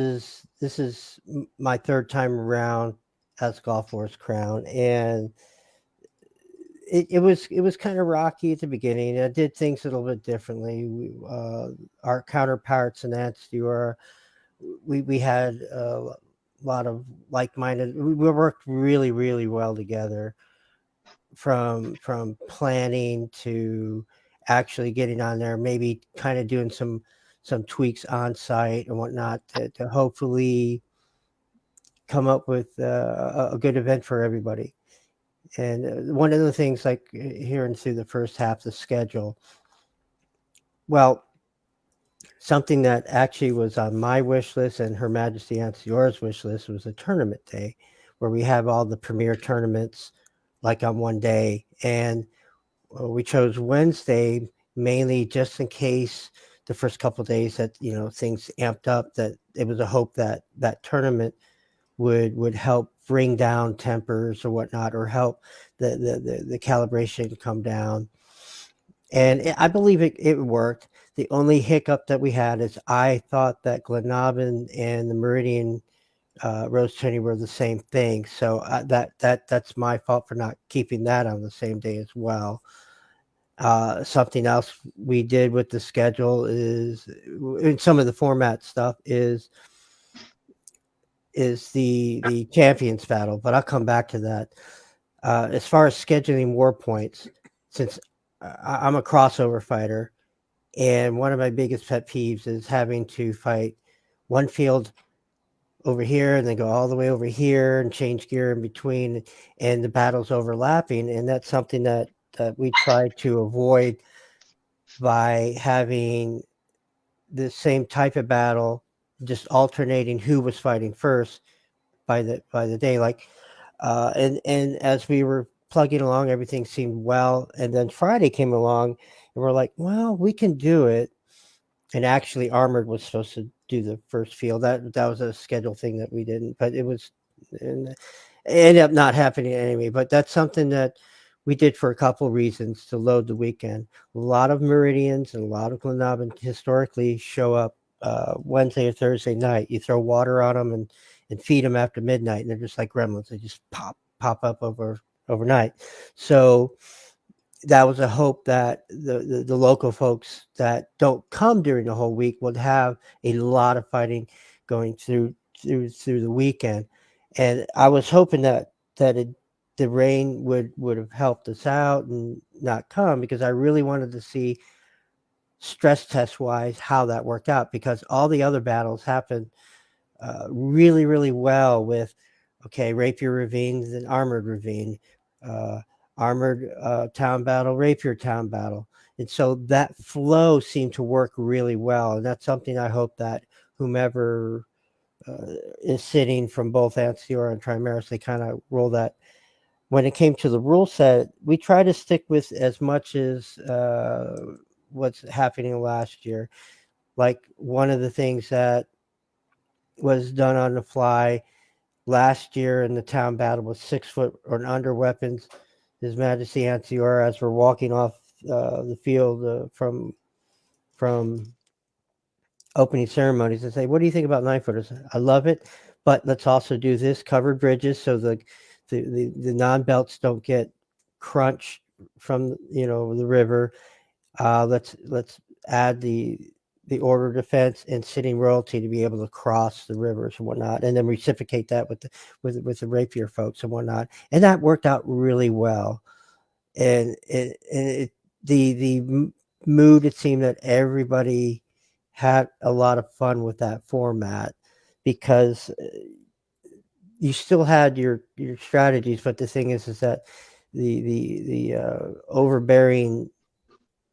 is my third time around as Golf Wars Crown, and it was kind of rocky at the beginning. I did things a little bit differently. Our counterparts in that Stewart, we had a lot of like-minded. We worked really, really well together, from planning to actually getting on there, maybe kind of doing some tweaks on site and whatnot to hopefully come up with a good event for everybody. And one of the things, like hearing through the first half, the schedule, well, something that actually was on my wish list and Her Majesty Ancior's wish list was a tournament day where we have all the premier tournaments like on one day. And we chose Wednesday mainly just in case the first couple of days that things amped up, that it was a hope that that tournament would help bring down tempers or whatnot, or help the calibration come down. And I believe it worked. The only hiccup that we had is I thought that Glenavon and the Meridian Rose Tourney were the same thing, so that's my fault for not keeping that on the same day as well. Something else we did with the schedule is, in some of the format stuff, is the champions battle, but I'll come back to that. As far as scheduling war points, since I'm a crossover fighter, and one of my biggest pet peeves is having to fight one field over here and then go all the way over here and change gear in between, and the battles overlapping. And that's something that we try to avoid by having the same type of battle, just alternating who was fighting first by the day. Like, and as we were plugging along, everything seemed well. And then Friday came along, and we're like, well, we can do it. And actually, Armored was supposed to do the first field. That was a schedule thing that we didn't, but it ended up not happening anyway. But that's something that we did for a couple reasons to load the weekend. A lot of Meridians and a lot of Glenavon historically show up Wednesday or Thursday night. You throw water on them and feed them after midnight, and they're just like gremlins. They just pop up overnight. So that was a hope that the local folks that don't come during the whole week would have a lot of fighting going through the weekend. And I was hoping that the rain would have helped us out and not come, because I really wanted to see stress test wise how that worked out, because all the other battles happened really, really well with, okay, Rapier Ravine and Armored Ravine, Armored Town Battle, Rapier Town Battle. And so that flow seemed to work really well. And that's something I hope that whomever is sitting from both Ancior and Trimaris, they kind of roll that. When it came to the rule set, we try to stick with as much as what's happening last year. Like, one of the things that was done on the fly last year in the town battle was 6 foot or under weapons. His Majesty Ancior, as we're walking off the field from opening ceremonies, and say, "What do you think about 9-footers?" I love it, but let's also do this: covered bridges, so the non-belts don't get crunched from the river. Let's add the order of defense and sitting royalty to be able to cross the rivers and whatnot, and then reciprocate that with the rapier folks and whatnot. And that worked out really well. And the mood, it seemed that everybody had a lot of fun with that format, because you still had your strategies, but the thing is that the overbearing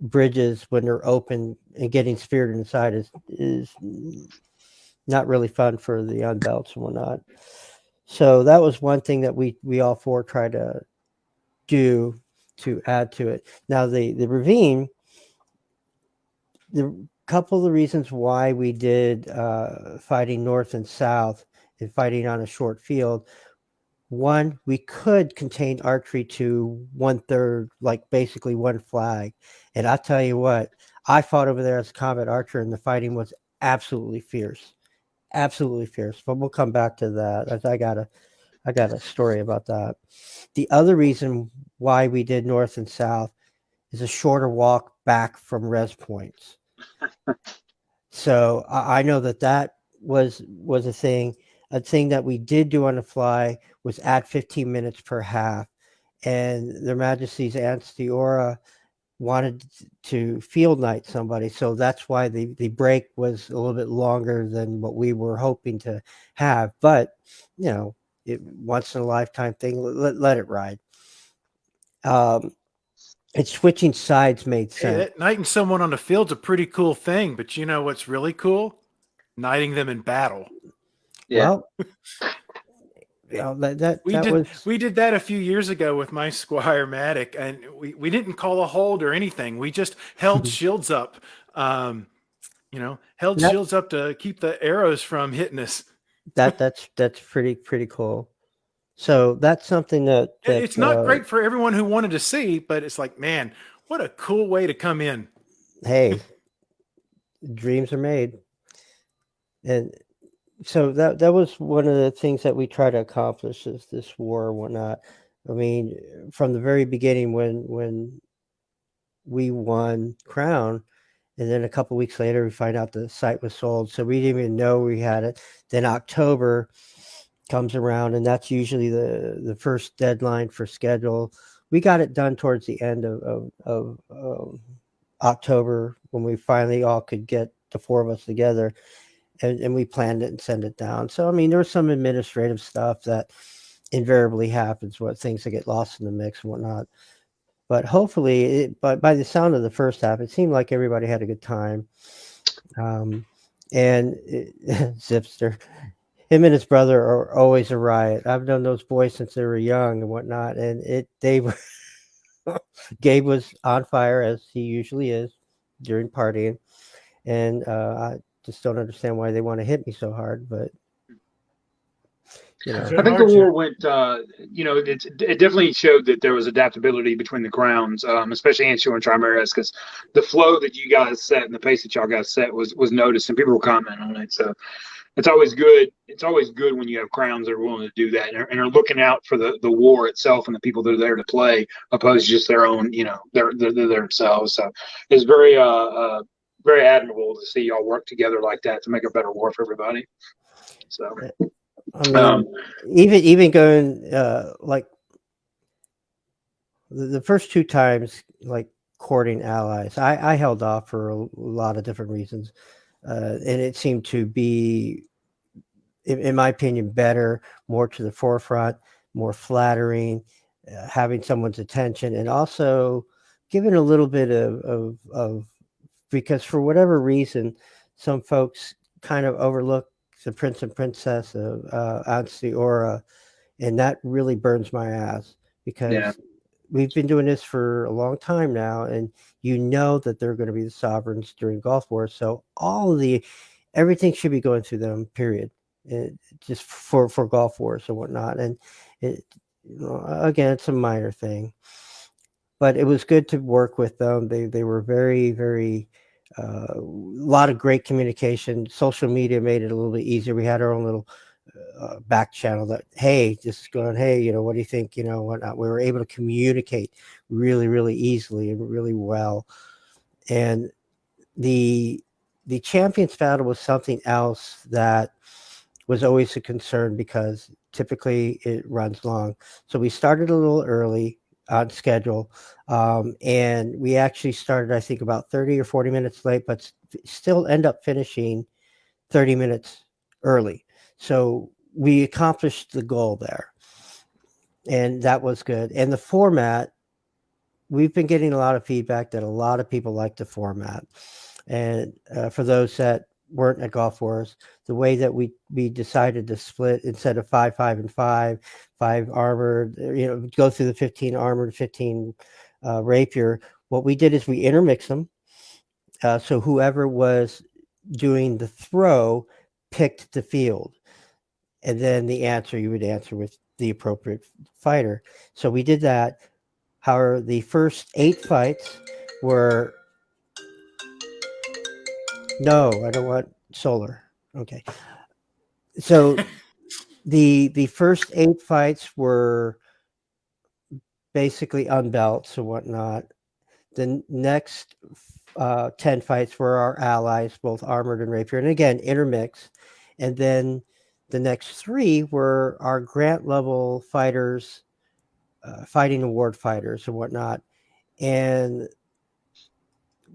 bridges when they're open and getting speared inside is not really fun for the unbelts and whatnot. So that was one thing that we all four try to do to add to it. Now the ravine, the couple of the reasons why we did fighting north and south and fighting on a short field. One, we could contain archery to 1/3, like basically one flag. And I'll tell you what, I fought over there as a combat archer, and the fighting was absolutely fierce. Absolutely fierce. But we'll come back to that, as I got a story about that. The other reason why we did north and south is a shorter walk back from res points. So I know that was a thing. A thing that we did do on the fly was add 15 minutes per half. And Their Majesty's Aunts Diora wanted to field night somebody. So that's why the break was a little bit longer than what we were hoping to have. But, once in a lifetime thing, let it ride. And switching sides made Hey, sense. that knighting someone on the field's a pretty cool thing, but you know what's really cool? Knighting them in battle. Yeah. Well, we did that a few years ago with my Squire Matic, and we didn't call a hold or anything. We just held shields up, shields up to keep the arrows from hitting us. That's pretty cool. So that's something that It's not great for everyone who wanted to see, but it's like, man, what a cool way to come in. Hey, dreams are made. And so that was one of the things that we try to accomplish, is this war and whatnot. I mean, from the very beginning, when we won Crown, and then a couple of weeks later we find out the site was sold, so we didn't even know we had it. Then October comes around, and that's usually the first deadline for schedule. We got it done towards the end of October, when we finally all could get the four of us together, and we planned it and sent it down. So I mean, there was some administrative stuff that invariably happens, what things that get lost in the mix and whatnot. But hopefully, by the sound of the first half, it seemed like everybody had a good time. Zipster, him and his brother are always a riot. I've known those boys since they were young and whatnot, and they were. Gabe was on fire, as he usually is during partying, and I just don't understand why they want to hit me so hard. But I think the war went. It definitely showed that there was adaptability between the crowns, especially Anshul and Trimaris, because the flow that you guys set and the pace that y'all guys set was noticed, and people were commenting on it. So it's always good. It's always good when you have crowns that are willing to do that and are looking out for the war itself and the people that are there to play, opposed to just their own, they're themselves. So it's very very admirable to see y'all work together like that to make a better war for everybody. So I mean, even going like the first two times, like courting allies, I held off for a lot of different reasons, and it seemed to be, in my opinion, better, more to the forefront, more flattering, having someone's attention, and also giving a little bit of because for whatever reason, some folks kind of overlook the prince and princess of Aunts Diora, and that really burns my ass, because we've been doing this for a long time now, and that they're going to be the sovereigns during Gulf War, so everything should be going through them, period. Just for Gulf Wars and whatnot. And again, it's a minor thing, but it was good to work with them. They were very, very a lot of great communication. Social media made it a little bit easier. We had our own little back channel that, hey, this is going, hey, what do you think, whatnot. We were able to communicate really, really easily and really well. And the Champions Battle was something else that was always a concern, because typically it runs long. So we started a little early on schedule, and we actually started, I think, about 30 or 40 minutes late, but still end up finishing 30 minutes early. So we accomplished the goal there, and that was good. And the format we've been getting a lot of feedback that a lot of people like the format. And for those that weren't at Golf Wars, the way that we decided to split, instead of 5, 5, and 5, 5 armored, go through the 15 armored, 15 rapier. What we did is we intermix them. So whoever was doing the throw picked the field, and then the answer you would answer with the appropriate fighter. So we did that. However, the first 8 fights were no, I don't want solar. Okay. So the first 8 fights were basically unbelts and whatnot. The next 10 fights were our allies, both armored and rapier, and again intermixed. And then the next 3 were our grant level fighters, fighting award fighters and whatnot. And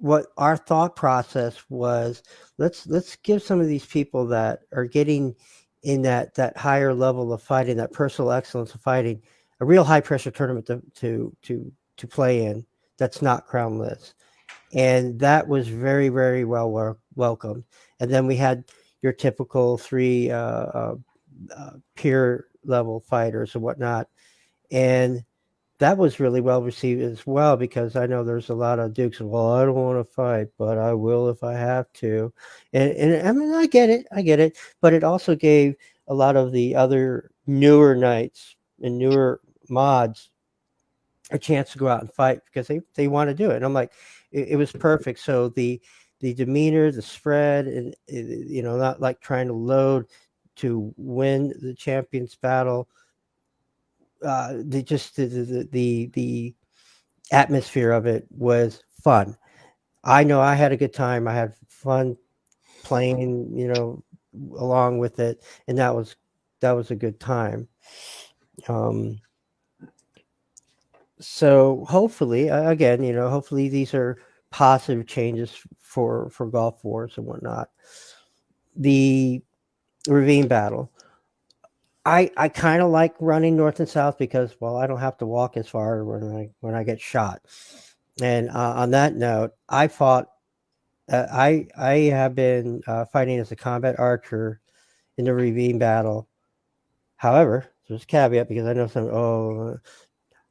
what our thought process was, let's give some of these people that are getting in that higher level of fighting, that personal excellence of fighting, a real high pressure tournament to play in that's not crownless. And that was very, very well welcomed. And then we had your typical 3 peer level fighters and whatnot. And that was really well received as well, because I know there's a lot of dukes. Well, I don't want to fight, but I will if I have to. And I mean, I get it. But it also gave a lot of the other newer knights and newer mods a chance to go out and fight, because they want to do it. And I'm like, it was perfect. So the demeanor, the spread, and not like trying to load to win the champions battle. The atmosphere of it was fun. I know I had a good time. I had fun playing, along with it, and that was a good time. So hopefully, again, hopefully these are positive changes for Golf Wars and whatnot. The ravine battle. I kind of like running north and south because, well, I don't have to walk as far when I get shot. And on that note, I fought. I have been fighting as a combat archer in the ravine battle. However, there's a caveat, because I know some.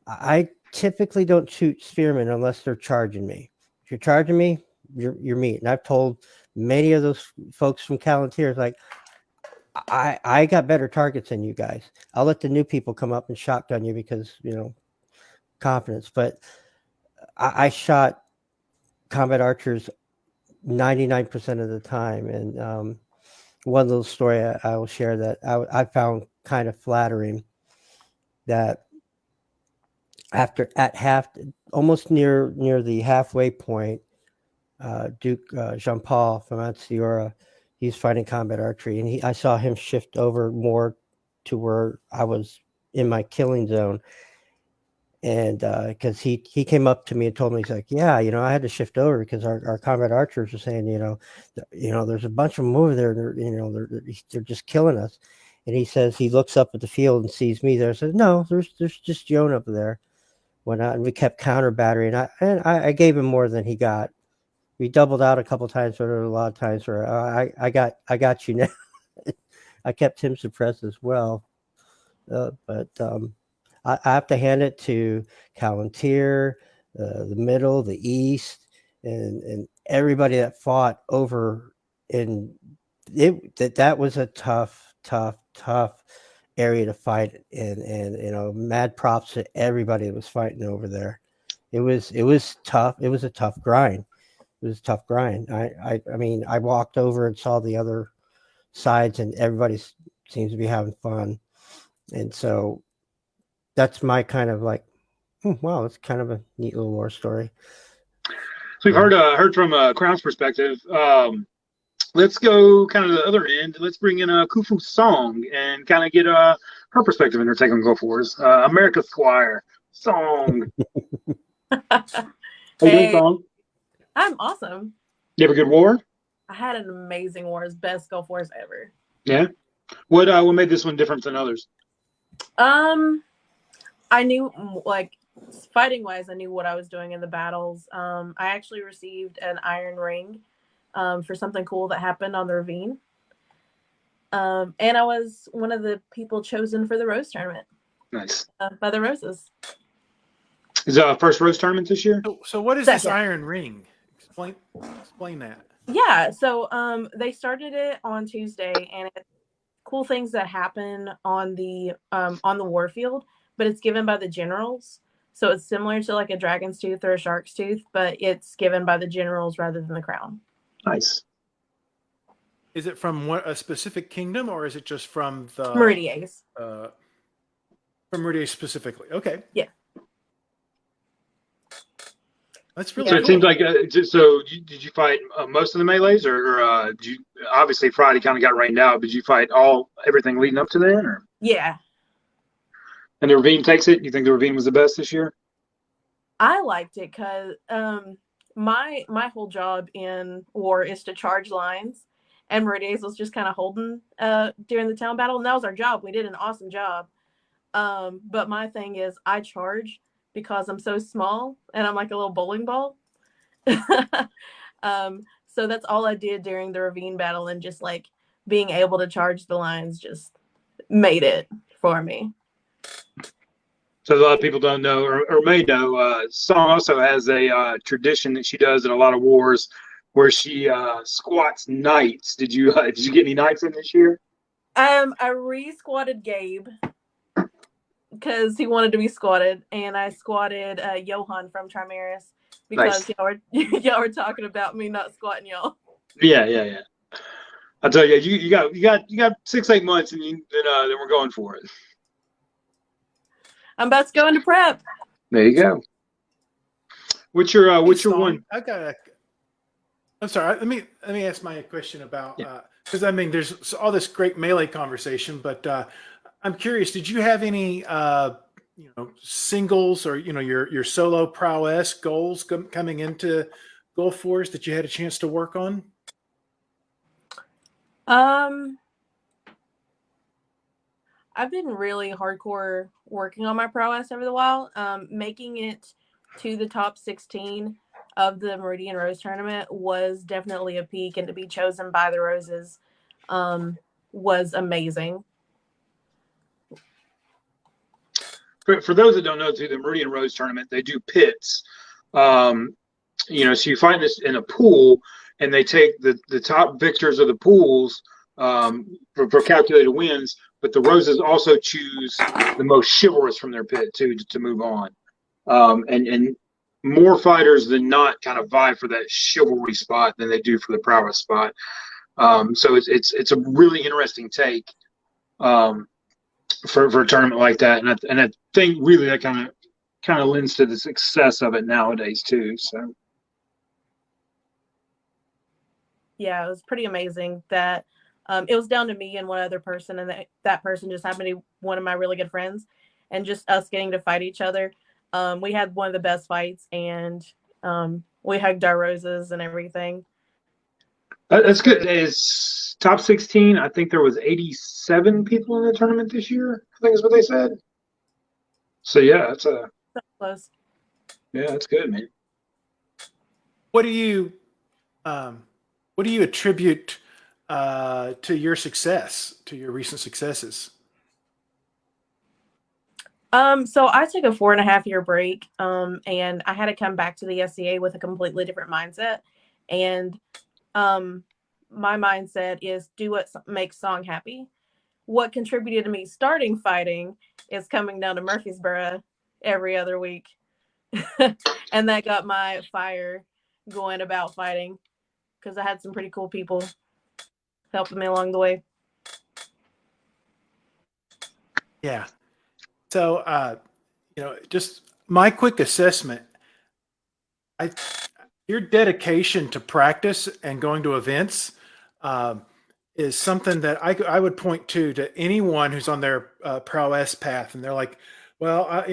I typically don't shoot spearmen unless they're charging me. If you're charging me, you're meat. And I've told many of those folks from Callanteers, like, I got better targets than you guys. I'll let the new people come up and shotgun you because, confidence. But I shot combat archers 99% of the time. And one little story I will share that I found kind of flattering, that almost near the halfway point, Duke Jean Paul from Antiora, he's fighting combat archery, and I saw him shift over more to where I was in my killing zone. And because he came up to me and told me, he's like, yeah, I had to shift over because our combat archers are saying, there's a bunch of them over there, they're just killing us. And he says, he looks up at the field and sees me there, says, no, there's just Joan up there. And we kept counter battering, and I gave him more than he got. We doubled out a couple times, but there were a lot of times where I got you now. I kept him suppressed as well. But I have to hand it to Callanteer, the middle, the east, and everybody that fought over in it. That was a tough area to fight in, and mad props to everybody that was fighting over there. It was tough. It was a tough grind. I mean, I walked over and saw the other sides, and everybody seems to be having fun. And so that's my kind of like, wow, it's kind of a neat little war story. So we've heard from Crown's perspective. Let's go kind of the other end. Let's bring in Kufu Song and kind of get her perspective and her take on Golf Wars. America Squire Song. Hey, Song? I'm awesome. You have a good war? I had an amazing war. It's best Golf Wars ever. Yeah. What made this one different than others? I knew, like, fighting wise, I knew what I was doing in the battles. I actually received an iron ring for something cool that happened on the ravine. And I was one of the people chosen for the Rose tournament. Nice. By the Roses. Is first Rose tournament this year? So what is this Second. iron ring? Explain that. Yeah, so they started it on Tuesday, and it's cool things that happen on the warfield, but it's given by the generals. So it's similar to like a dragon's tooth or a shark's tooth, but it's given by the generals rather than the crown. Nice. Is it from a specific kingdom, or is it just from the Meridies? From Meridies specifically. Okay. Yeah. That's really So cool. it seems like did you fight most of the melees, or did you obviously Friday kind of got rained out? Did you fight everything leading up to then, or? Yeah, And the ravine takes it. You think the ravine was the best this year? I liked it because my whole job in war is to charge lines, and Meridies was just kind of holding during the town battle, and that was our job. We did an awesome job. But my thing is, I charge because I'm so small and I'm like a little bowling ball. So that's all I did during the ravine battle, and just like being able to charge the lines just made it for me. So a lot of people don't know or may know, Song also has a tradition that she does in a lot of wars where she squats knights. Did you get any knights in this year? I re-squatted Gabe because he wanted to be squatted, and I squatted Johan from Trimaris because Nice. y'all were talking about me not squatting y'all. Yeah. I tell you, you got 6-8 months, and then we're going for it. I'm about to go into prep. There you go. What's your one? I'm sorry. Let me ask my question about because I mean there's all this great melee conversation, but I'm curious. Did you have any singles or your solo prowess goals coming into Gulf Wars that you had a chance to work on? I've been really hardcore working on my prowess over the while. Making it to the top 16 of the Meridian Rose tournament was definitely a peak, and to be chosen by the Roses was amazing. For those that don't know, too, the Meridian Rose tournament, they do pits. So you find this in a pool, and they take the top victors of the pools for calculated wins. But the Roses also choose the most chivalrous from their pit to move on, and more fighters than not kind of vie for that chivalry spot than they do for the prowess spot. So it's a really interesting take for a tournament like that, and I think really that kind of lends to the success of it nowadays too. So yeah, it was pretty amazing that. It was down to me and one other person, and that person just happened to be one of my really good friends, and just us getting to fight each other. We had one of the best fights, and we hugged our Roses and everything. That's good. It's top 16. I think there was 87 people in the tournament this year. I think is what they said. So yeah, that's so close. Yeah, that's good, man. What do you attribute to your success, to your recent successes? So I took a 4.5-year break, and I had to come back to the SCA with a completely different mindset. And my mindset is do what makes Song happy. What contributed to me starting fighting is coming down to Murfreesboro every other week. And that got my fire going about fighting, because I had some pretty cool people helping me along the way. Yeah. So, just my quick assessment, your dedication to practice and going to events is something that I would point to anyone who's on their prowess path, and they're like, well,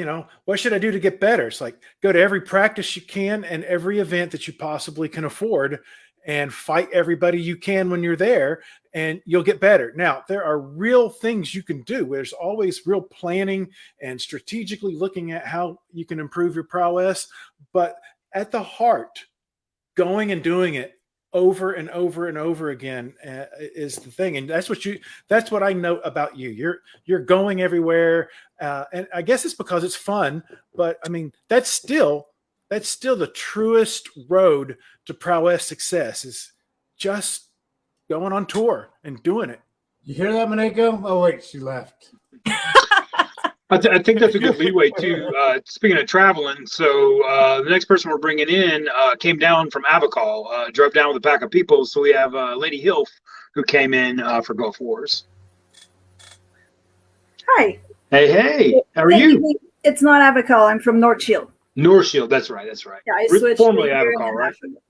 what should I do to get better? It's like, go to every practice you can and every event that you possibly can afford, and fight everybody you can when you're there, and you'll get better. Now, there are real things you can do. There's always real planning and strategically looking at how you can improve your prowess. But at the heart, going and doing it over and over and over again is the thing. And that's what I know about you. You're going everywhere. And I guess it's because it's fun, but I mean, that's still the truest road to prowess success, is just going on tour and doing it. You hear that, Maneko? Oh wait, she left. I think that's a good leeway too. Speaking of traveling, so the next person we're bringing in came down from Abacal, drove down with a pack of people. So we have Lady Hilf, who came in for Gulf Wars. Hi. Hey, how are you? It's not Abacal. I'm from North Shield. North Shield, that's right. Yeah, I switched formerly a year and Abacal, a right? half ago.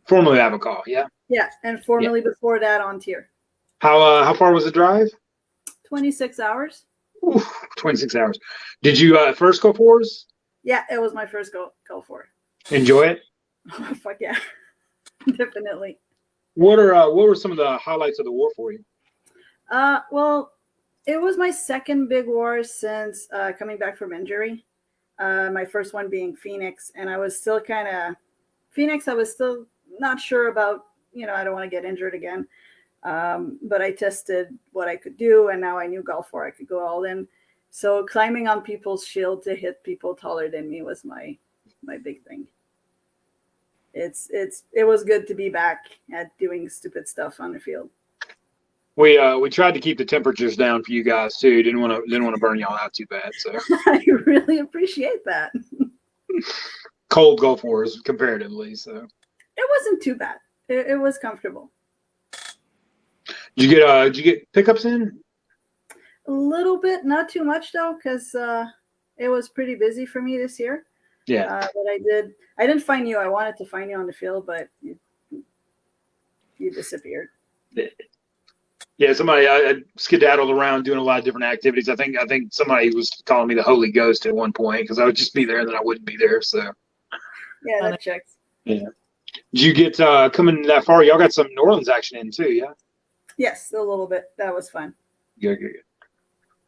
Formerly Abacal, yeah. Yeah, and formerly before that on tier. How far was the drive? 26 hours. Oof, 26 hours. Did you first Gulf Wars? Yeah, it was my first go for. Enjoy it? Oh, fuck yeah. Definitely. What were some of the highlights of the war for you? Well, it was my second big war since coming back from injury. My first one being Phoenix, and I was still Phoenix. I was still not sure about, I don't want to get injured again. But I tested what I could do, and now I knew Gulf War I could go all in. So climbing on people's shield to hit people taller than me was my big thing. It was good to be back at doing stupid stuff on the field. We tried to keep the temperatures down for you guys too. Didn't want to burn y'all out too bad. So I really appreciate that. Cold Gulf Wars comparatively, so it wasn't too bad. It was comfortable. Did you get pickups in? A little bit, not too much though, because it was pretty busy for me this year. Yeah. But I didn't find you. I wanted to find you on the field, but you disappeared. Yeah, somebody I skedaddled around doing a lot of different activities. I think somebody was calling me the Holy Ghost at one point because I would just be there and then I wouldn't be there. So yeah, that checks. Yeah. Did you get coming that far? Y'all got some New Orleans action in too, yeah? Yes, a little bit. That was fun. Good.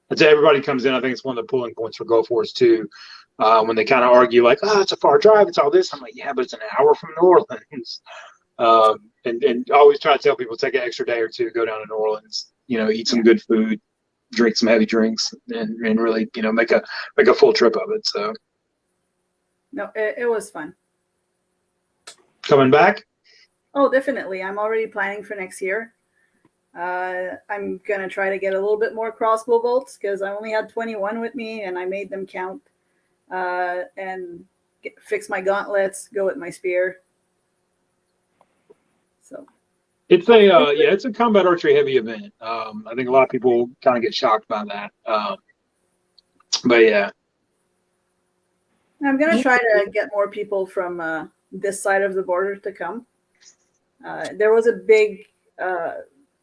I'd say everybody comes in. I think it's one of the pulling points for Gulf Wars too. When they kind of argue like, oh, it's a far drive, it's all this. I'm like, yeah, but it's an hour from New Orleans. And always try to tell people take an extra day or two, go down to New Orleans, eat some good food, drink some heavy drinks, and really, make a full trip of it. So no, it was fun. Coming back? Oh, definitely. I'm already planning for next year. I'm gonna try to get a little bit more crossbow bolts because I only had 21 with me, and I made them count. And fix my gauntlets, go with my spear. So it's a combat archery heavy event. I think a lot of people kind of get shocked by that. But yeah, I'm gonna try to get more people from this side of the border to come. There was a big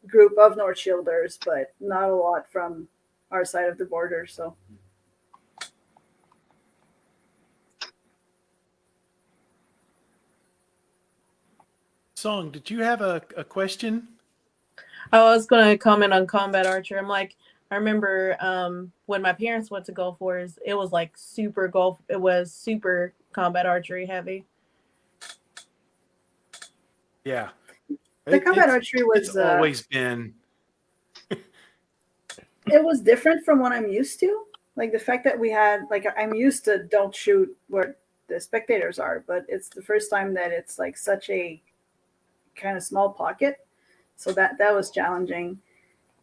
group of North Shielders, but not a lot from our side of the border. So. Song, did you have a question? I was going to comment on combat archer. I remember when my parents went to Gulf Wars, it was like it was super combat archery heavy. Yeah. The combat archery was it's always been. It was different from what I'm used to. Like the fact that we had, I'm used to don't shoot where the spectators are, but it's the first time that it's like such a kind of small pocket. So that was challenging.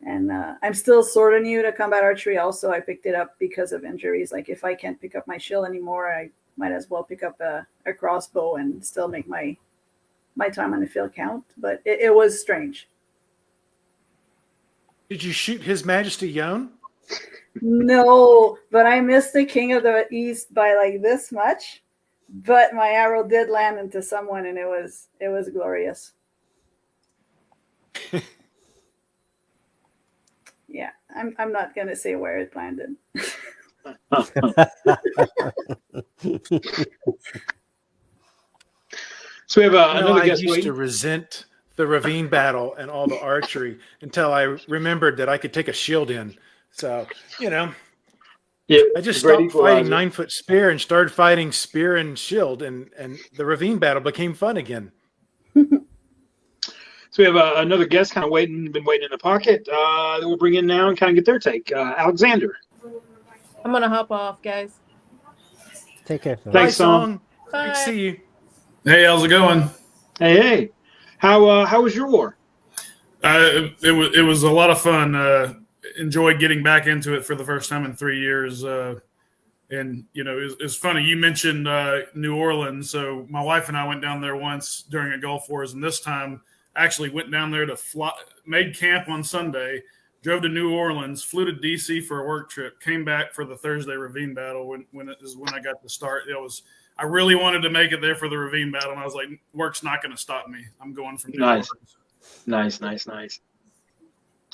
And I'm still sort of new to combat archery. Also, I picked it up because of injuries. Like if I can't pick up my shield anymore, I might as well pick up a crossbow and still make my time on the field count. But it was strange. Did you shoot His Majesty Yon? No, but I missed the King of the East by like this much. But my arrow did land into someone, and it was glorious. Yeah, I'm not gonna say where it landed. So we have another I guest used to waiting. resent the ravine battle and all the archery until I remembered that I could take a shield in. So, Yeah, I just a great stopped fighting equalizer. 9-foot spear and started fighting spear and shield, and the ravine battle became fun again. So we have another guest kind of been waiting in the pocket that we'll bring in now and kind of get their take. Alexander. I'm gonna hop off, guys. Take care, Phil. Bye, Thanks, Song. Song. Good to Bye. see you. Hey, how's it going? Hey. How was your war? It was a lot of fun. Enjoyed getting back into it for the first time in 3 years. And it's funny you mentioned New Orleans. So my wife and I went down there once during a Gulf Wars, and this time actually went down there to made camp on Sunday, drove to New Orleans, flew to DC for a work trip, came back for the Thursday ravine battle. When I got to start, I really wanted to make it there for the ravine battle, and I was like, work's not going to stop me. I'm going from New Orleans. Nice.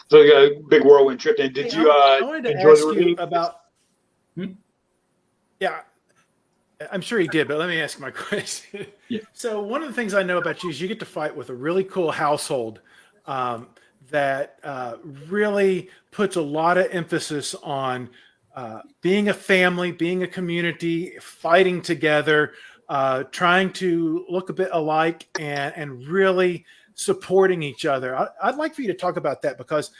So you got a big whirlwind trip. And did you I wanted to enjoy ask the you ravine? about? Yeah, I'm sure he did, but let me ask my question. Yeah. So one of the things I know about you is you get to fight with a really cool household that really puts a lot of emphasis on being a family, being a community, fighting together, trying to look a bit alike, and really supporting each other. I'd like for you to talk about that because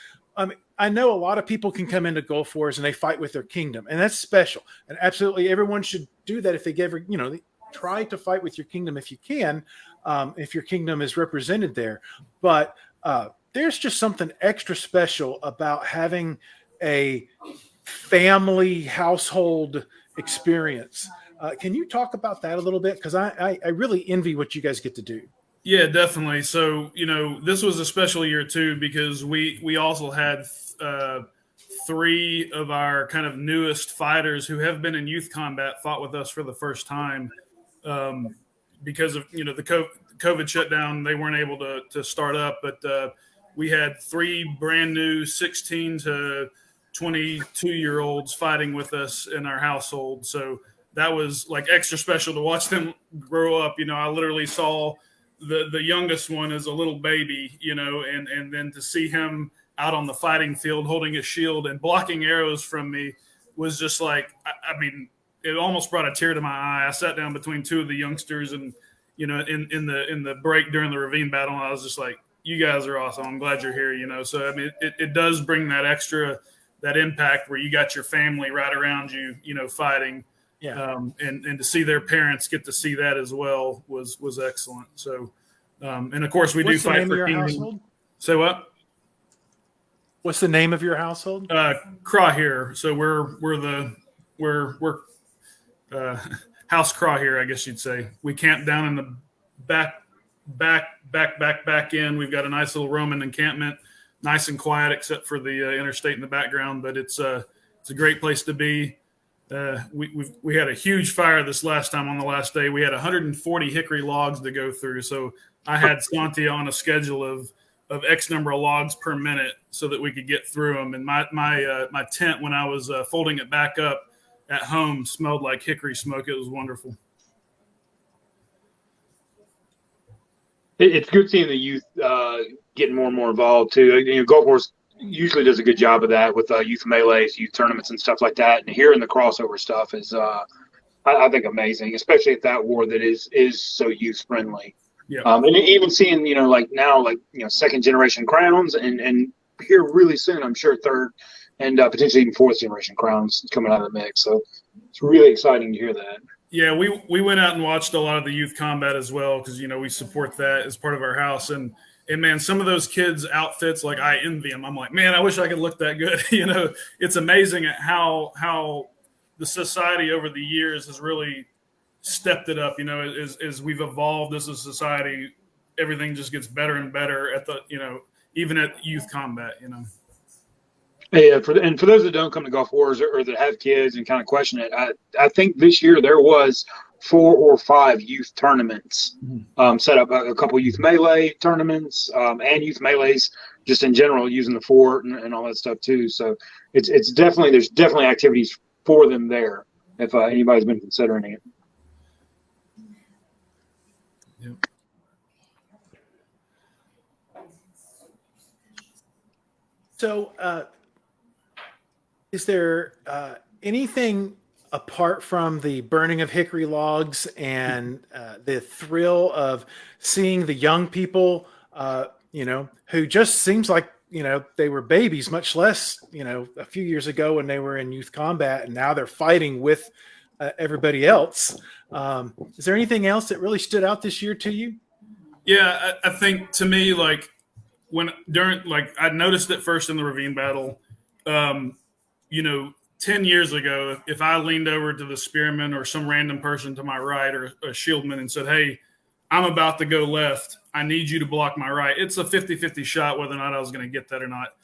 I know a lot of people can come into Gulf Wars and they fight with their kingdom, and that's special. And absolutely, everyone should do that if they ever, try to fight with your kingdom if you can, if your kingdom is represented there. But there's just something extra special about having a family household experience. Can you talk about that a little bit? Because I really envy what you guys get to do. Yeah, definitely. So, this was a special year too, because we also had 3 of our kind of newest fighters who have been in youth combat fought with us for the first time. Because of, the COVID shutdown, they weren't able to start up, but we had 3 brand new 16 to 22-year-olds fighting with us in our household. So that was like extra special to watch them grow up. I literally saw the youngest one as a little baby, and then to see him out on the fighting field holding a shield and blocking arrows from me was just like, I mean, it almost brought a tear to my eye. I sat down between 2 of the youngsters and, in the break during the ravine battle, and I was just like, you guys are awesome. I'm glad you're here, So, I mean, it does bring that impact where you got your family right around you, fighting. Yeah. And to see their parents get to see that as well was excellent. So, and of course we What's do the fight name for of your kingdom. household? Say what? What's the name of your household? Craw here. So we're House Craw here, I guess you'd say. We camp down in the back end. We've got a nice little Roman encampment, nice and quiet except for the interstate in the background, but it's a great place to be. We had a huge fire this last time on the last day. We had 140 hickory logs to go through. So I had Santia on a schedule of X number of logs per minute so that we could get through them. And my tent, when I was folding it back up at home, smelled like hickory smoke. It was wonderful. It's good seeing the youth getting more and more involved too. Gulf Wars usually does a good job of that with youth melees, youth tournaments, and stuff like that. And hearing the crossover stuff is, I think, amazing, especially at that war that is so youth friendly. Yeah. And even seeing, second generation crowns, and here really soon, I'm sure third and potentially even fourth generation crowns coming out of the mix. So it's really exciting to hear that. Yeah, we went out and watched a lot of the youth combat as well because we support that as part of our house. And man, some of those kids' outfits, like, I envy them. I'm like, man, I wish I could look that good. It's amazing at how the society over the years has really stepped it up. As we've evolved as a society, everything just gets better and better at even at youth combat. Yeah, for those that don't come to Gulf Wars or that have kids and kind of question it, I think this year there was 4 or 5 youth tournaments set up, a couple youth melee tournaments and youth melees just in general using the fort and all that stuff too. So there's definitely activities for them there if anybody's been considering it. Yep. So, is there anything apart from the burning of hickory logs and the thrill of seeing the young people, who just seems like, they were babies, much less, a few years ago when they were in youth combat, and now they're fighting with everybody else. Is there anything else that really stood out this year to you? Yeah, I think to me, like I noticed it first in the ravine battle. 10 years ago, if I leaned over to the spearman or some random person to my right or a shieldman and said, "Hey, I'm about to go left. I need you to block my right," it's a 50-50 shot whether or not I was going to get that or not.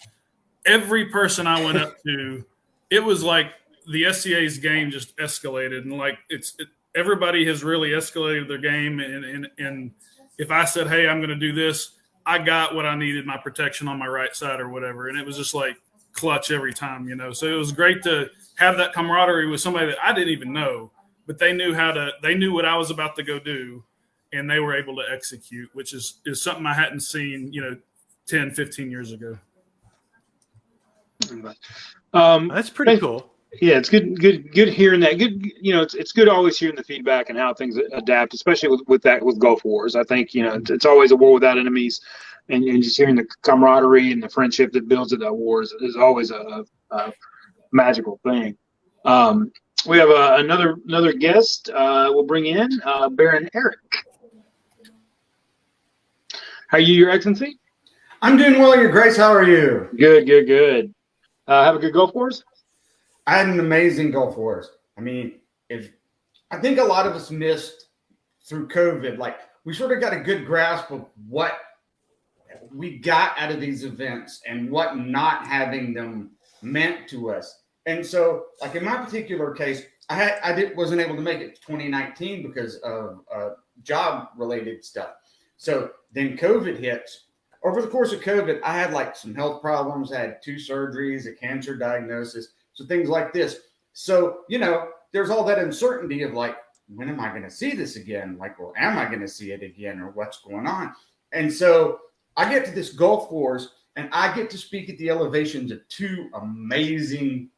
Every person I went up to, it was like the SCA's game just escalated. And like everybody has really escalated their game. And if I said, "Hey, I'm going to do this," I got what I needed, my protection on my right side or whatever. And it was just like clutch every time, So it was great to have that camaraderie with somebody that I didn't even know, but they knew what I was about to go do, and they were able to execute, which is something I hadn't seen, 10, 15 years ago. That's pretty cool. Yeah, it's good hearing that. Good, it's good always hearing the feedback and how things adapt, especially with Gulf Wars. I think it's always a war without enemies, and just hearing the camaraderie and the friendship that builds at that war is always a magical thing. We have another guest. We'll bring in Baron Eric. How are you, Your Excellency? I'm doing well, Your Grace. How are you? Good. Have a good Gulf Wars? I had an amazing Gulf Wars. I mean, I think a lot of us missed through COVID. Like, we sort of got a good grasp of what we got out of these events and what not having them meant to us. And so, like in my particular case, I wasn't able to make it to 2019 because of job-related stuff. So then COVID hits. Over the course of COVID, I had like some health problems. I had 2 surgeries, a cancer diagnosis. So things like this. So, there's all that uncertainty of like, when am I going to see this again? Like, or am I going to see it again? Or what's going on? And so I get to this Gulf Wars and I get to speak at the elevations of 2 amazing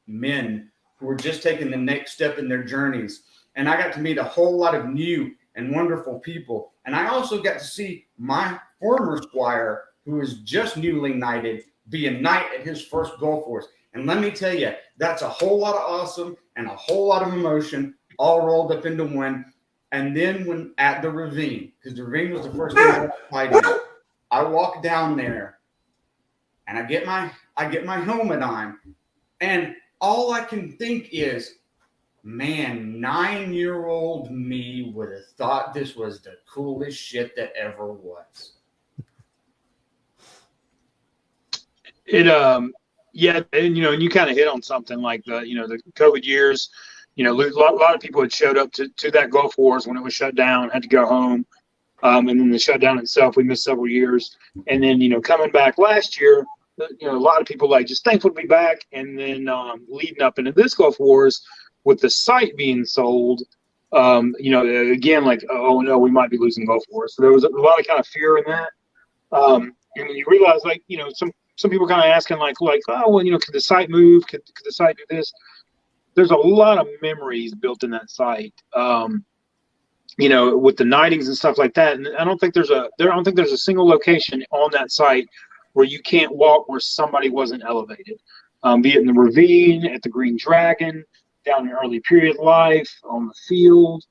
men who are just taking the next step in their journeys. And I got to meet a whole lot of new and wonderful people. And I also got to see my former squire, who is just newly knighted, be a knight at his first Gulf Wars. And let me tell you, that's a whole lot of awesome and a whole lot of emotion all rolled up into one. And then when at the ravine, because the ravine was the first thing I fighting, I walk down there and I get my helmet on, and all I can think is, man, 9-year-old me would have thought this was the coolest shit that ever was. Yeah, and you kind of hit on something like the COVID years. A lot of people had showed up to that Gulf Wars when it was shut down, had to go home, and then the shutdown itself, we missed several years, and then coming back last year, a lot of people just thankful to be back, and then leading up into this Gulf Wars with the site being sold, again like, oh no, we might be losing Gulf Wars. So there was a lot of kind of fear in that, and when you realize some people kind of asking like, oh, well, could the site move? Could the site do this? There's a lot of memories built in that site, with the knightings and stuff like that. And I don't think there's a single location on that site where you can't walk where somebody wasn't elevated, be it in the ravine, at the Green Dragon, down in early period life, on the field,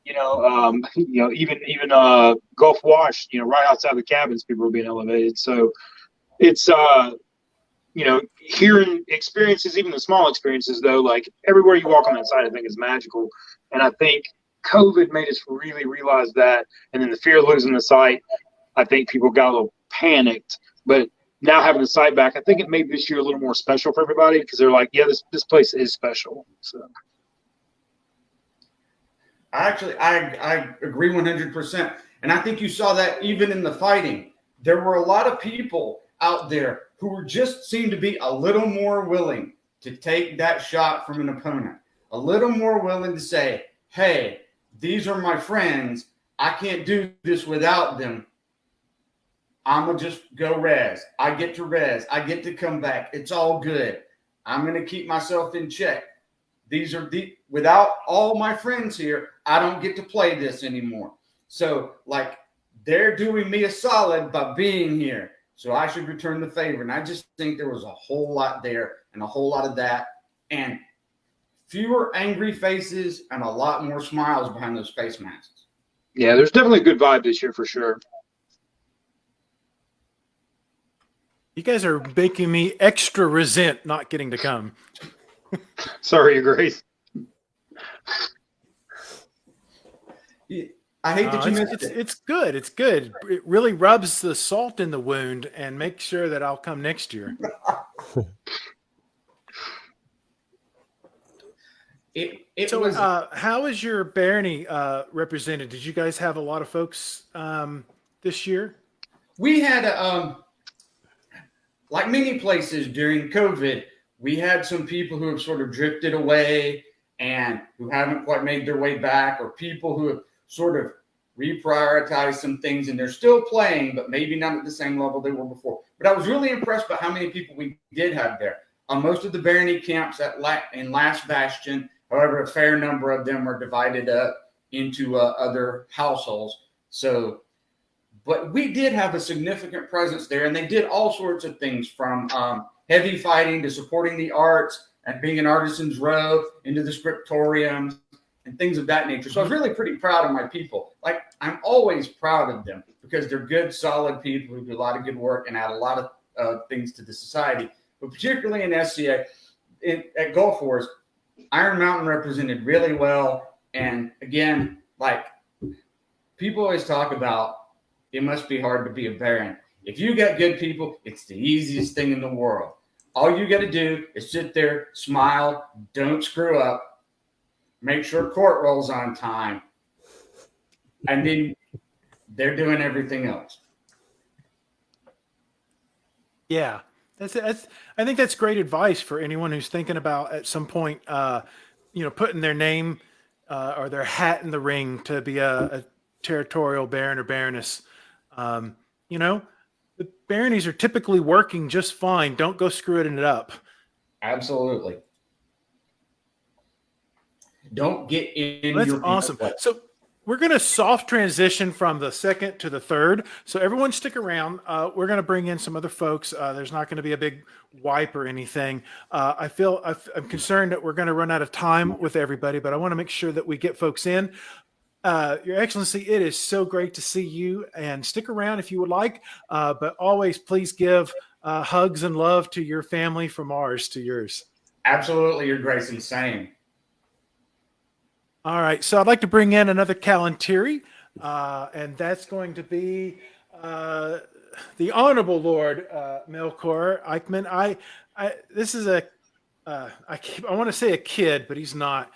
even Gulf Wash, right outside the cabins, people were being elevated. So it's hearing experiences, even the small experiences, though, like everywhere you walk on that site, I think is magical. And I think COVID made us really realize that. And then the fear of losing the site, I think people got a little panicked. But now having the site back, I think it made this year a little more special for everybody, because they're like, yeah, this place is special. So I agree 100%. And I think you saw that even in the fighting. There were a lot of people out there who were just seemed to be a little more willing to take that shot from an opponent, a little more willing to say, hey, these are my friends. I can't do this without them. I'm going to just go res. I get to res. I get to come back. It's all good. I'm going to keep myself in check. Without all my friends here, I don't get to play this anymore. So, like, they're doing me a solid by being here. So I should return the favor. And I just think there was a whole lot there and a whole lot of that. And fewer angry faces and a lot more smiles behind those face masks. Yeah, there's definitely a good vibe this year for sure. You guys are making me extra resent not getting to come. Sorry, Your Grace. I hate that you missed it. It's good. It's good. It really rubs the salt in the wound and makes sure that I'll come next year. How is your barony represented? Did you guys have a lot of folks this year? We had, like many places during COVID, we had some people who have sort of drifted away and who haven't quite made their way back, or people who have sort of reprioritized some things and they're still playing, but maybe not at the same level they were before. But I was really impressed by how many people we did have there. Most of the barony camps in Last Bastion, however, a fair number of them are divided up into other households. So, but we did have a significant presence there, and they did all sorts of things from heavy fighting to supporting the arts and being an artisan's row into the scriptoriums and things of that nature. So I was really pretty proud of my people. Like, I'm always proud of them because they're good, solid people who do a lot of good work and add a lot of things to the society. But particularly in SCA, at Gulf Wars, Iron Mountain represented really well. And again, like, people always talk about it must be hard to be a baron. If you got good people, it's the easiest thing in the world. All you got to do is sit there, smile, don't screw up, make sure court rolls on time, and then they're doing everything else. Yeah, that's I think that's great advice for anyone who's thinking about at some point, putting their name or their hat in the ring to be a territorial baron or baroness. The baronies are typically working just fine. Don't go screwing it up. Absolutely. Don't get in. That's awesome. So we're going to soft transition from the second to the third. So everyone stick around. We're going to bring in some other folks. There's not going to be a big wipe or anything. I'm concerned that we're going to run out of time with everybody, but I want to make sure that we get folks in. Your Excellency, it is so great to see you, and stick around if you would like, but always please give hugs and love to your family from ours to yours. Absolutely, Your Grace, and same. All right, so I'd like to bring in another Kalantiri, and that's going to be the Honorable Lord Melkor Eichmann. This is I want to say a kid, but he's not.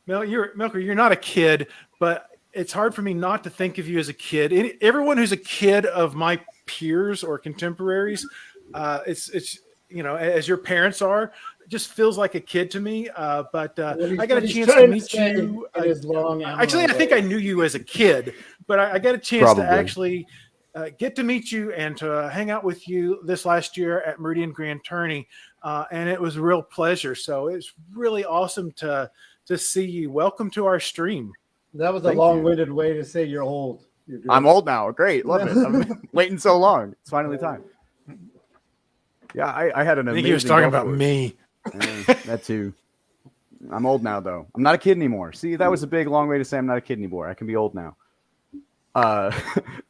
Melkor, you're not a kid, but it's hard for me not to think of you as a kid. Everyone who's a kid of my peers or contemporaries, it's as your parents are, just feels like a kid to me. But I got a chance to meet you. Actually, I think I knew you as a kid, but I got a chance to actually get to meet you and to hang out with you this last year at Meridian Grand Tourney, and it was a real pleasure. So it's really awesome to see you. Welcome to our stream. That was a long-winded way to say you're old. I'm old now. Great. Love it. I've been waiting so long. It's finally time. Yeah, I had an amazing. I think he was talking about me. That too. I'm old now, though. I'm not a kid anymore. See, that was a big, long way to say I'm not a kid anymore. I can be old now.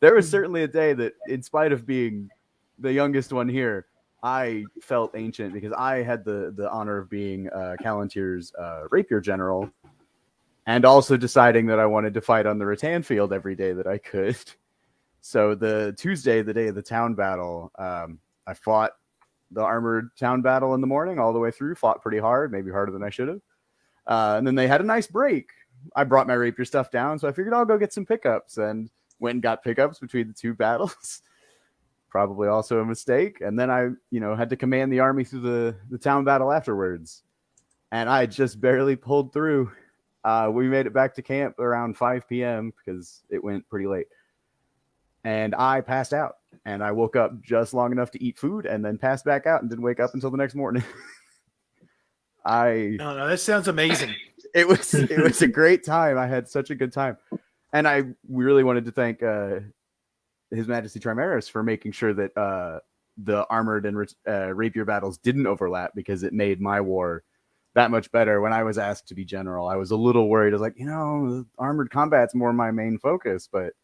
There was certainly a day that, in spite of being the youngest one here, I felt ancient because I had the honor of being Kalantir's rapier general, and also deciding that I wanted to fight on the rattan field every day that I could. So the Tuesday, the day of the town battle, I fought the armored town battle in the morning all the way through, fought pretty hard, maybe harder than I should have. And then they had a nice break. I brought my rapier stuff down, so I figured I'll go get some pickups, and went and got pickups between the two battles. Probably also a mistake. And then I, had to command the army through the town battle afterwards. And I just barely pulled through. We made it back to camp around 5 p.m. because it went pretty late. And I passed out. and I woke up just long enough to eat food and then passed back out and didn't wake up until the next morning. No, that sounds amazing. It was a great time. I had such a good time, and I really wanted to thank His Majesty Trimaris for making sure that the armored and rapier battles didn't overlap, because it made my war that much better. When I was asked to be general, I was a little worried. I was like, armored combat's more my main focus, but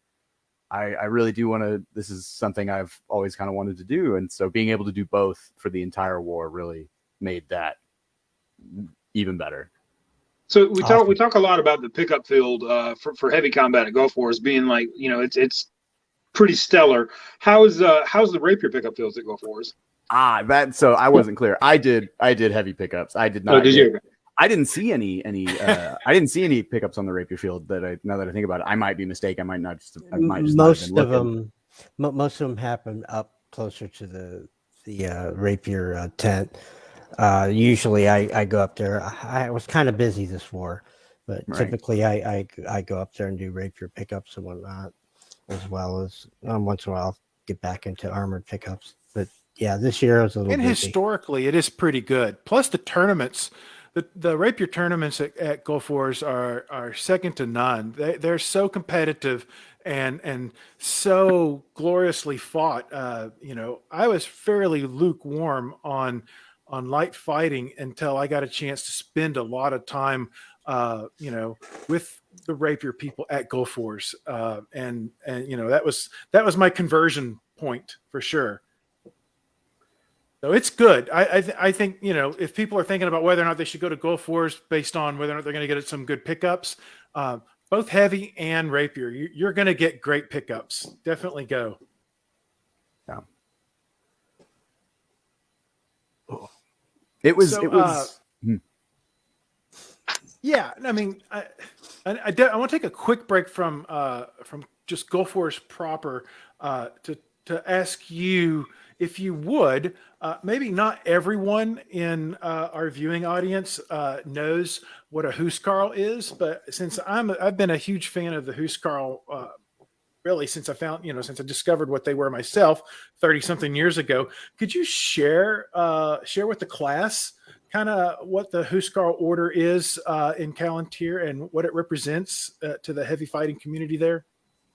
I really do want to. This is something I've always kind of wanted to do, and so being able to do both for the entire war really made that even better. So we talk a lot about the pickup field for heavy combat at Gulf Wars being like, it's pretty stellar. How's the rapier pickup fields at Gulf Wars? So I wasn't clear. I did heavy pickups. I did not. Oh, did you? I didn't see any I didn't see any pickups on the rapier field now that I think about it. I might be mistaken. I might not just most of them happen up closer to the rapier tent. Usually I go up there. I was kind of busy this war, but typically I go up there and do rapier pickups and whatnot, as well as once in a while I'll get back into armored pickups. But yeah, this year I was a little busy. Historically it is pretty good. Plus the tournaments, the rapier tournaments at Gulf Wars are second to none. They're so competitive and so gloriously fought. I was fairly lukewarm on light fighting until I got a chance to spend a lot of time, with the rapier people at Gulf Wars. And that was my conversion point for sure. So it's good. I think, if people are thinking about whether or not they should go to Gulf Wars based on whether or not they're going to get some good pickups, both heavy and rapier, you're going to get great pickups. Definitely go. Yeah. It was. Yeah, I mean, I want to take a quick break from just Gulf Wars proper to ask you if you would. Maybe not everyone in our viewing audience knows what a Huskarl is, but since I've been a huge fan of the Huskarl really since I discovered what they were myself 30 something years ago. Could you share with the class kind of what the Huskarl order is in Callantyr and what it represents to the heavy fighting community there?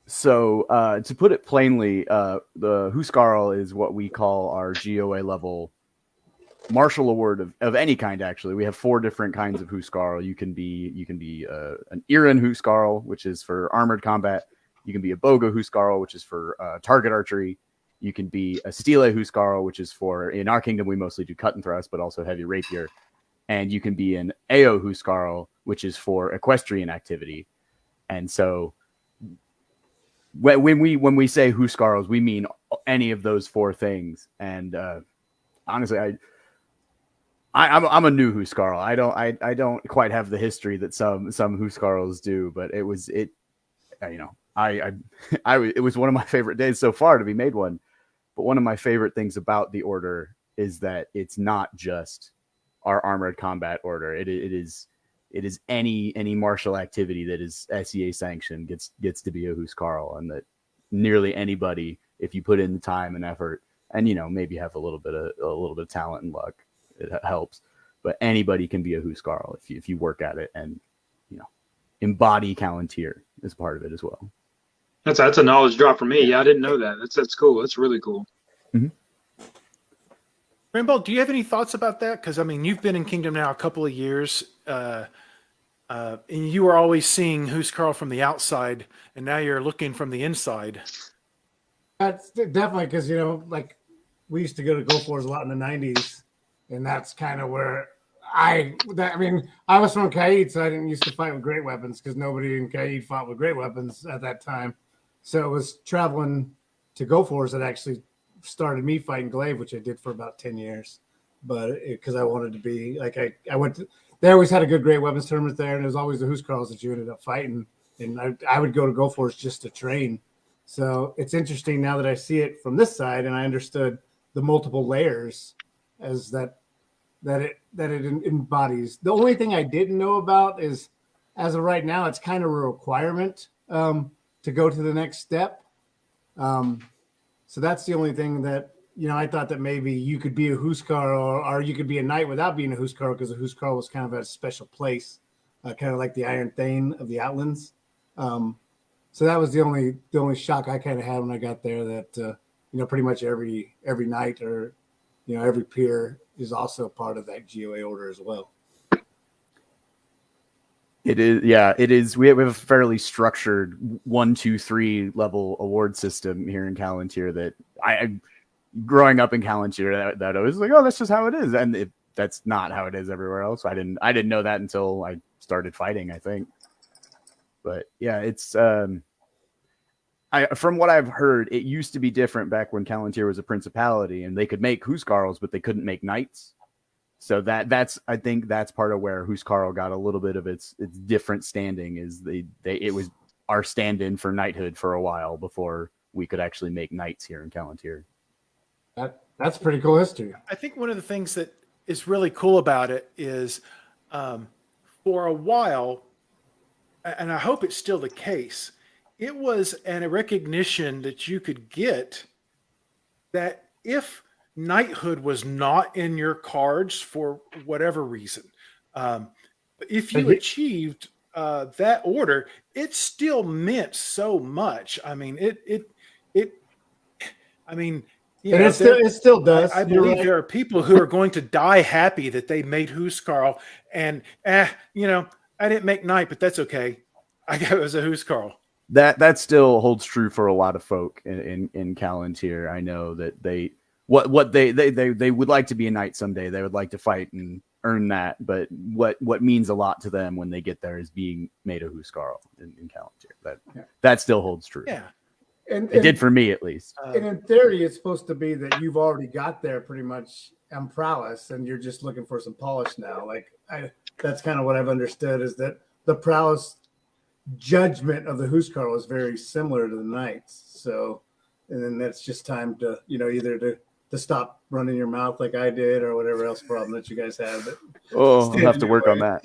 So to put it plainly, the Huskarl is what we call our GOA level martial award of any kind. Actually, we have 4 different kinds of Huskarl. You can be an Iran Huskarl, which is for armored combat. You can be a Boga Huskarl, which is for target archery. You can be a Stile Huskarl, which is for, in our kingdom, we mostly do cut and thrust, but also heavy rapier. And you can be an Ao Huskarl, which is for equestrian activity. And so when we say Huskarls, we mean any of those 4 things. And honestly, I'm a new Huskarl. I don't quite have the history that some Huskarls do, but it was one of my favorite days so far to be made one. But one of my favorite things about the order is that it's not just our armored combat order. It is any martial activity that is SEA sanctioned gets to be a Huskarl, and that nearly anybody, if you put in the time and effort, and maybe have a little bit of talent and luck, it helps. But anybody can be a Huskarl if you work at it and embody Callantyr as part of it as well. That's a knowledge drop for me. Yeah, I didn't know that. That's cool. That's really cool. Mm-hmm. Rainbow, do you have any thoughts about that? Because you've been in Kingdom now a couple of years, and you were always seeing Huskarl from the outside, and now you're looking from the inside. That's definitely because we used to go to Gulf Wars a lot in the '90s, and that's kind of where I was from Kaid, so I didn't used to fight with great weapons because nobody in Kaid fought with great weapons at that time. So it was traveling to Gulf Wars that actually started me fighting glaive, which I did for about 10 years. But because I wanted to be I went to, they always had a good great weapons tournament there, and it was always the Huskarls that you ended up fighting. And I would go to Gulf Wars just to train. So it's interesting now that I see it from this side, and I understood the multiple layers as that it embodies. The only thing I didn't know about is, as of right now, it's kind of a requirement to go to the next step. So that's the only thing that, I thought that maybe you could be a Huskarl or you could be a knight without being a Huskarl, because the Huskarl was kind of a special place, kind of like the Iron Thane of the Outlands. So that was the only shock I kind of had when I got there, that pretty much every knight or every peer is also part of that GOA order as well. It is, yeah, it is. We have a fairly structured 1, 2, 3 level award system here in Callantyr that I growing up in Callantyr, that I was like, oh, that's just how it is. And that's not how it is everywhere else. I didn't know that until I started fighting, I think. But yeah, it's, from what I've heard, it used to be different back when Callantyr was a principality and they could make Huskarls, but they couldn't make knights. So I think that's part of where Huskarl got a little bit of its different standing, is it was our stand-in for knighthood for a while before we could actually make knights here in Callantyr. That's pretty cool history. I think one of the things that is really cool about it is, for a while, and I hope it's still the case, it was a recognition that you could get that if knighthood was not in your cards for whatever reason, if you achieved that order, it still meant so much. I mean, it still does. I believe there are people who are going to die happy that they made Huskarl, and I didn't make knight, but that's okay. I got it as a Huskarl. That still holds true for a lot of folk in Callantyr. I know that they would like to be a knight someday. They would like to fight and earn that. But what means a lot to them when they get there is being made a Huskarl in Callantyr. That still holds true. Yeah. It did for me, at least. And in theory, it's supposed to be that you've already got there pretty much on prowess, and you're just looking for some polish now. That's kind of what I've understood, is that the prowess judgment of the Huskarl is very similar to the knights. So, and then that's just time to, either to stop running your mouth like I did, or whatever else problem that you guys have. I'll have to work on that.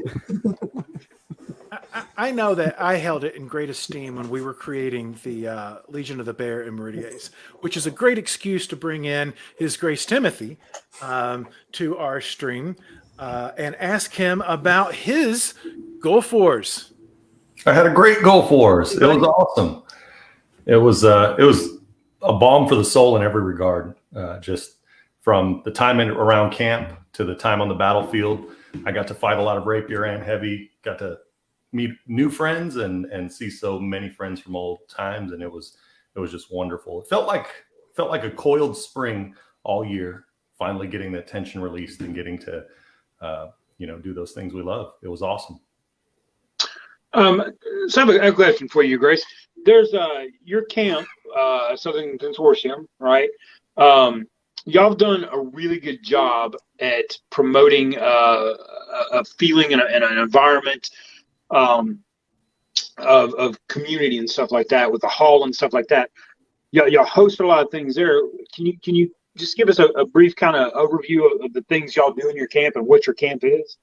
I know that I held it in great esteem when we were creating the Legion of the Bear in Meridies, which is a great excuse to bring in His Grace Timothy to our stream and ask him about his Gulf Wars. I had a great Gulf Wars. It was awesome. It was a balm for the soul in every regard. Just from the time around camp to the time on the battlefield, I got to fight a lot of rapier and heavy. Got to meet new friends and see so many friends from old times, and it was just wonderful. It felt like a coiled spring all year, finally getting the tension released and getting to do those things we love. It was awesome. So I have a question for you, Grace. There's your camp, Southern Consortium, right? Y'all have done a really good job at promoting a feeling and an environment of community and stuff like that, with the hall and stuff like that. Y'all host a lot of things there. Can you just give us a brief kind of overview of the things y'all do in your camp and what your camp is?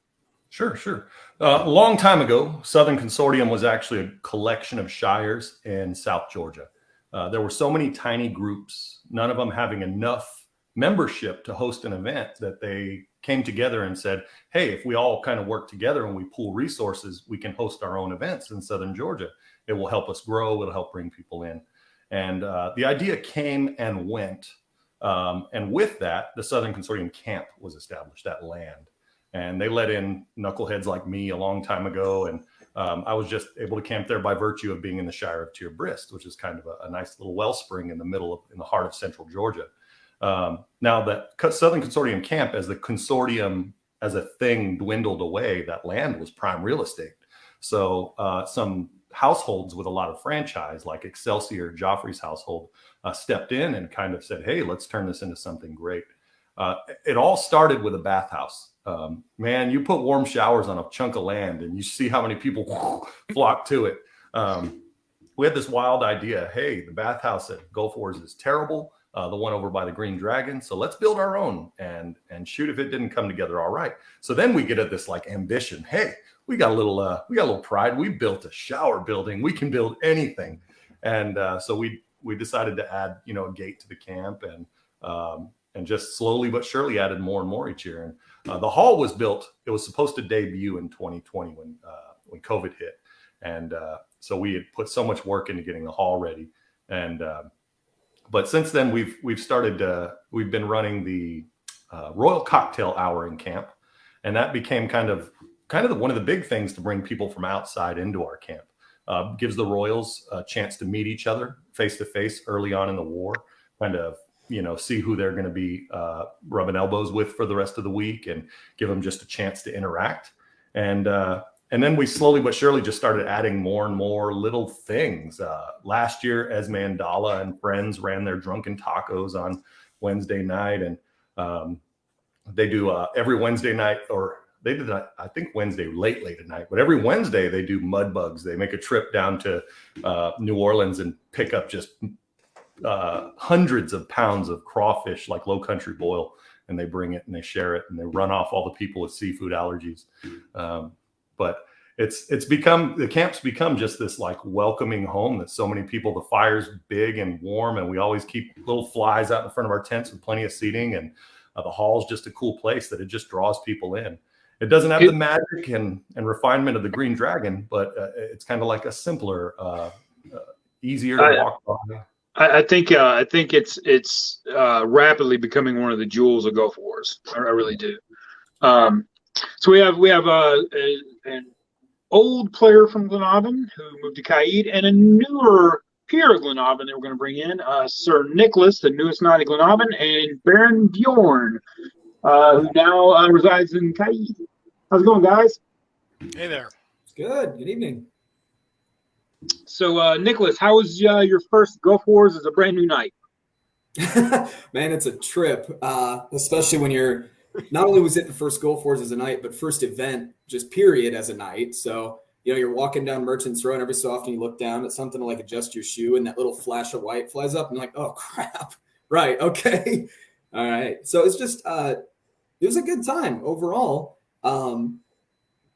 Sure. A long time ago, Southern Consortium was actually a collection of shires in South Georgia. There were so many tiny groups, none of them having enough membership to host an event, that they came together and said, hey, if we all kind of work together and we pool resources, we can host our own events in Southern Georgia. It will help us grow. It'll help bring people in. And the idea came and went. And with that, the Southern Consortium camp was established, that land. And they let in knuckleheads like me a long time ago. And I was just able to camp there by virtue of being in the Shire of Tierbrist, which is kind of a nice little wellspring in the heart of central Georgia. Now that Southern Consortium camp, as the consortium as a thing dwindled away, that land was prime real estate. So some households with a lot of franchise, like Excelsior, Joffrey's household, stepped in and kind of said, hey, let's turn this into something great. It all started with a bathhouse. Man, you put warm showers on a chunk of land and you see how many people flock to it. We had this wild idea. Hey, the bathhouse at Gulf Wars is terrible. The one over by the Green Dragon. So let's build our own and shoot if it didn't come together all right. So then we get at this like ambition. Hey, we got a little pride. We built a shower building. We can build anything. And so we we decided to add, a gate to the camp, and just slowly but surely added more and more each year. And the hall was built. It was supposed to debut in 2020 when COVID hit, and so we had put so much work into getting the hall ready. And but since then, we've started. We've been running the Royal Cocktail Hour in camp, and that became kind of one of the big things to bring people from outside into our camp. Gives the Royals a chance to meet each other face to face early on in the war, kind of see who they're going to be rubbing elbows with for the rest of the week, and give them just a chance to interact. And then we slowly but surely just started adding more and more little things. Last year, Esmandala and friends ran their drunken tacos on Wednesday night, and they do every Wednesday night, or they did, I think, Wednesday late at night, but every Wednesday they do mud bugs. They make a trip down to New Orleans and pick up just hundreds of pounds of crawfish, like Low Country boil, and they bring it and they share it, and they run off all the people with seafood allergies. But the camp's become just this like welcoming home that so many people. The fire's big and warm, and we always keep little flies out in front of our tents with plenty of seating, and the hall's just a cool place that it just draws people in. It doesn't have the magic and refinement of the Green Dragon, but it's kind of like a simpler, easier to walk by. I think it's rapidly becoming one of the jewels of Gulf Wars. I really do. So we have an old player from Glenavon who moved to Caid, and a newer peer of Glenavon that we're going to bring in, Sir Nicholas, the newest knight of Glenavon, and Baron Bjorn, who now resides in Caid. How's it going, guys? Hey there. It's good. Good evening. So, Nicholas, how was your first Gulf Wars as a brand new knight? Man, it's a trip, especially when you're not only was it the first Gulf Wars as a knight, but first event, just period, as a knight. So, you're walking down Merchant's Row, and every so often you look down at something to like adjust your shoe, and that little flash of white flies up, and you're like, oh, crap. Right. Okay. All right. So it's just, it was a good time overall.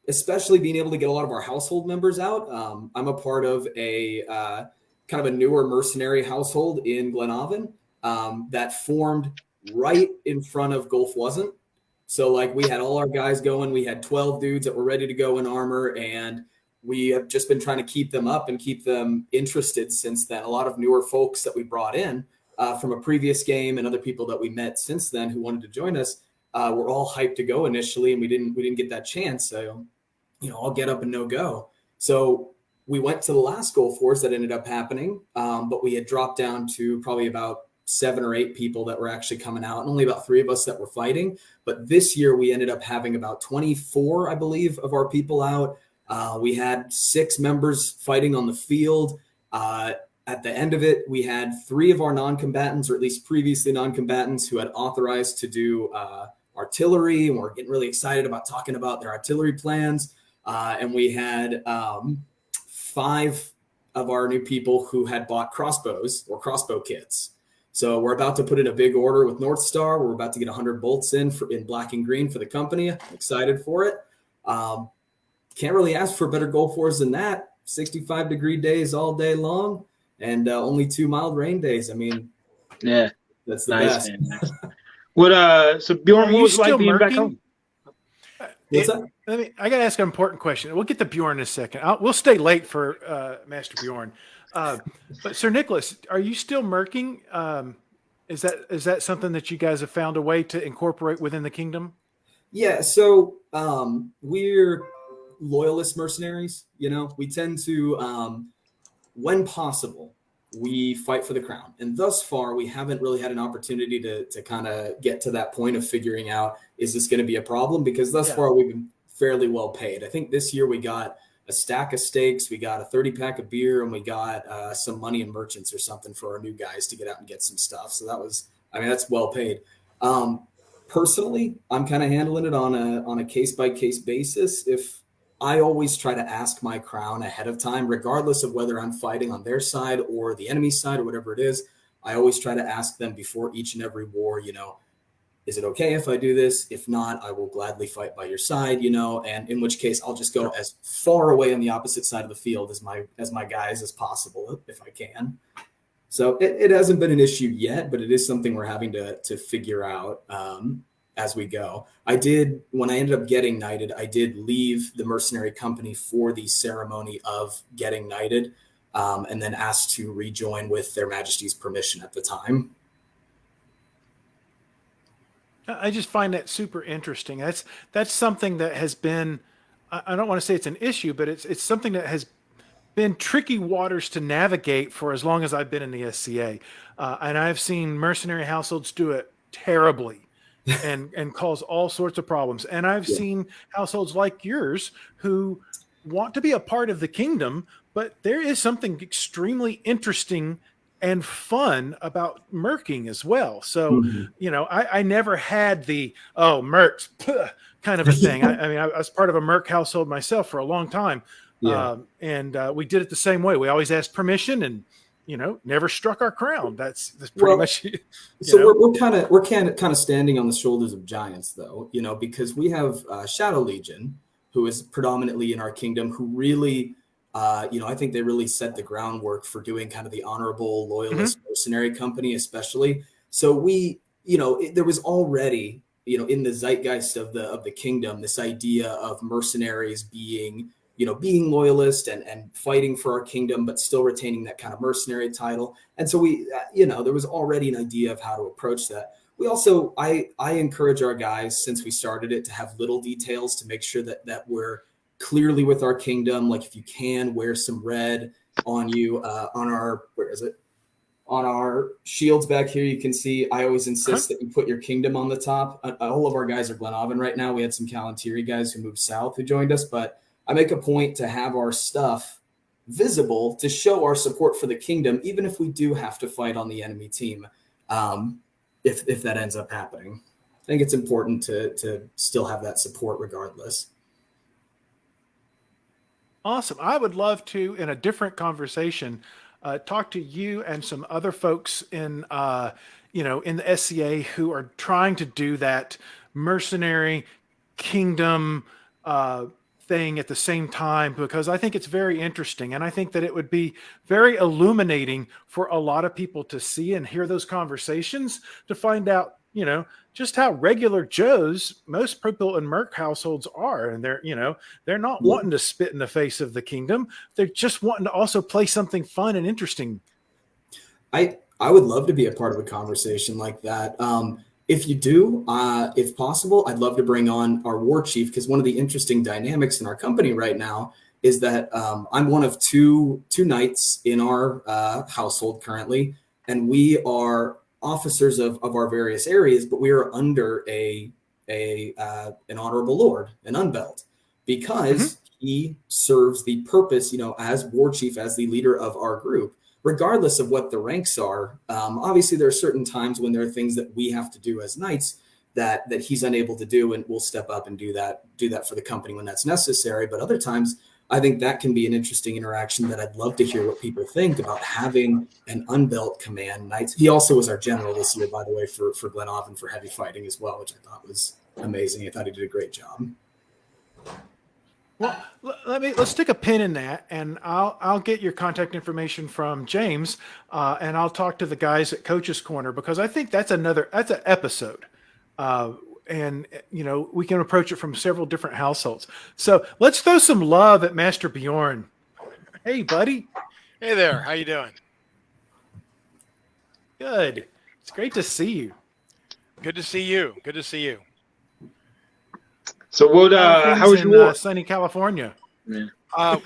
Especially being able to get a lot of our household members out. I'm a part of a kind of a newer mercenary household in Glenavon that formed right in front of Gulf Wasn't. So like we had all our guys going. We had 12 dudes that were ready to go in armor, and we have just been trying to keep them up and keep them interested since then. A lot of newer folks that we brought in from a previous game and other people that we met since then who wanted to join us were all hyped to go initially, and we didn't get that chance. So, I'll get up and no go. So we went to the last Gulf Wars that ended up happening, but we had dropped down to probably about 7 or 8 people that were actually coming out, and only about 3 of us that were fighting. But this year we ended up having about 24, I believe, of our people out. We had 6 members fighting on the field. At the end of it, we had 3 of our non-combatants, or at least previously non-combatants, who had authorized to do artillery, and we're getting really excited about talking about their artillery plans. And we had 5 of our new people who had bought crossbows or crossbow kits. So we're about to put in a big order with North Star. We're about to get 100 bolts in black and green for the company. I'm excited for it. Can't really ask for better Gulf Wars than that. 65-degree days all day long, and only 2 mild rain days. I mean, yeah, that's the nice, best. Man. So Bjorn, what was it like being back home? What's that? I got to ask an important question. We'll get to Bjorn in a second. We'll stay late for Master Bjorn. But Sir Nicholas, are you still merking? Is that something that you guys have found a way to incorporate within the kingdom? Yeah. So we're loyalist mercenaries. We tend to, when possible, we fight for the crown. And thus far, we haven't really had an opportunity to kind of get to that point of figuring out, is this going to be a problem? Because thus far, we've been fairly well paid. I think this year we got a stack of steaks, we got a 30-pack of beer, and we got some money in merchants or something for our new guys to get out and get some stuff. So that's well paid. Personally, I'm kind of handling it on a case-by-case basis. If I always try to ask my crown ahead of time, regardless of whether I'm fighting on their side or the enemy's side or whatever it is. I always try to ask them before each and every war, is it okay if I do this? If not, I will gladly fight by your side, and in which case I'll just go as far away on the opposite side of the field as my guys as possible, if I can. So it hasn't been an issue yet, but it is something we're having to figure out as we go. When I ended up getting knighted, I did leave the mercenary company for the ceremony of getting knighted, and then asked to rejoin with Their Majesty's permission at the time. I just find that super interesting. That's something that has been, I don't want to say it's an issue, but it's something that has been tricky waters to navigate for as long as I've been in the SCA. And I've seen mercenary households do it terribly and cause all sorts of problems. And I've seen households like yours who want to be a part of the kingdom, but there is something extremely interesting and fun about merking as well. So, I never had the, mercs kind of a thing. I was part of a merc household myself for a long time. And we did it the same way. We always asked permission and, never struck our crown. That's pretty much. We're kind of standing on the shoulders of giants, though, because we have Shadow Legion, who is predominantly in our kingdom, who really, I think they really set the groundwork for doing kind of the honorable loyalist mercenary company, especially. So there was already, in the zeitgeist of the kingdom, this idea of mercenaries being loyalist and fighting for our kingdom, but still retaining that kind of mercenary title. And so there was already an idea of how to approach that. We also, I encourage our guys, since we started it, to have little details to make sure that we're clearly with our kingdom. Like if you can wear some red on you, on our shields back here, you can see, I always insist that you put your kingdom on the top. All of our guys are Glenavon right now. We had some Kalantiri guys who moved south who joined us, but I make a point to have our stuff visible to show our support for the kingdom, even if we do have to fight on the enemy team, if that ends up happening. I think it's important to still have that support regardless. Awesome. I would love to, in a different conversation, talk to you and some other folks in the SCA who are trying to do that mercenary kingdom thing at the same time, because I think it's very interesting. And I think that it would be very illuminating for a lot of people to see and hear those conversations to find out, just how regular Joes most people in Merc households are. And they're not wanting to spit in the face of the kingdom. They're just wanting to also play something fun and interesting. I would love to be a part of a conversation like that. If you do, if possible, I'd love to bring on our war chief, because one of the interesting dynamics in our company right now is that I'm one of two knights in our household currently, and we are officers of our various areas, but we are under an honorable lord, an unbelt, because he serves the purpose, as war chief, as the leader of our group. Regardless of what the ranks are, obviously there are certain times when there are things that we have to do as knights that he's unable to do, and we'll step up and do that for the company when that's necessary. But other times, I think that can be an interesting interaction that I'd love to hear what people think about having an unbelt command knight. He also was our general this year, by the way, for Glenavon for heavy fighting as well, which I thought was amazing. I thought he did a great job. Well, let's stick a pin in that, and I'll get your contact information from James, and I'll talk to the guys at Coach's Corner, because I think that's an episode, and we can approach it from several different households. So let's throw some love at Master Bjorn. Hey, buddy. Hey there. How you doing? Good. It's great to see you. Good to see you. Good to see you. So how was your war? Sunny California?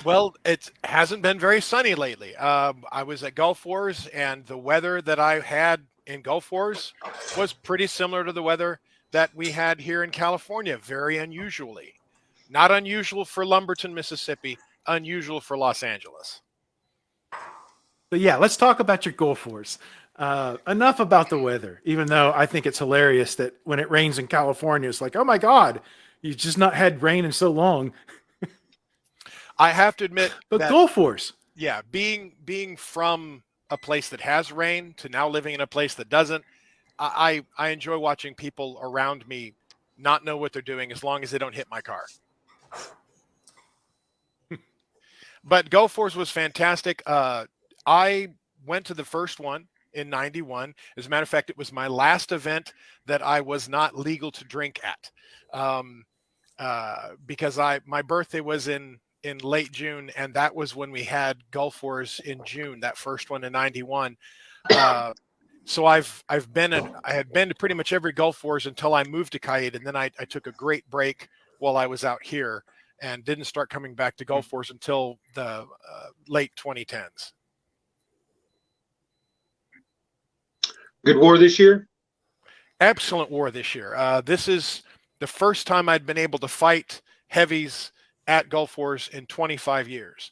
Well, it hasn't been very sunny lately. I was at Gulf Wars, and the weather that I had in Gulf Wars was pretty similar to the weather that we had here in California, very unusually. Not unusual for Lumberton, Mississippi, unusual for Los Angeles. But yeah, let's talk about your Gulf Wars. Enough about the weather, even though I think it's hilarious that when it rains in California, it's like, oh my God, you've just not had rain in so long. I have to admit, but Gulf Wars. Yeah, being from a place that has rain to now living in a place that doesn't, I enjoy watching people around me not know what they're doing as long as they don't hit my car. But Gulf Wars was fantastic. I went to the first one in 91. As a matter of fact, it was my last event that I was not legal to drink at, because my birthday was in late June, and that was when we had Gulf Wars in June, that first one in 91. So I had been to pretty much every Gulf Wars until I moved to Cayenne, and then I took a great break while I was out here and didn't start coming back to Gulf Wars until the late 2010s. Good war this year? Excellent war this year. This is the first time I'd been able to fight heavies at Gulf Wars in 25 years.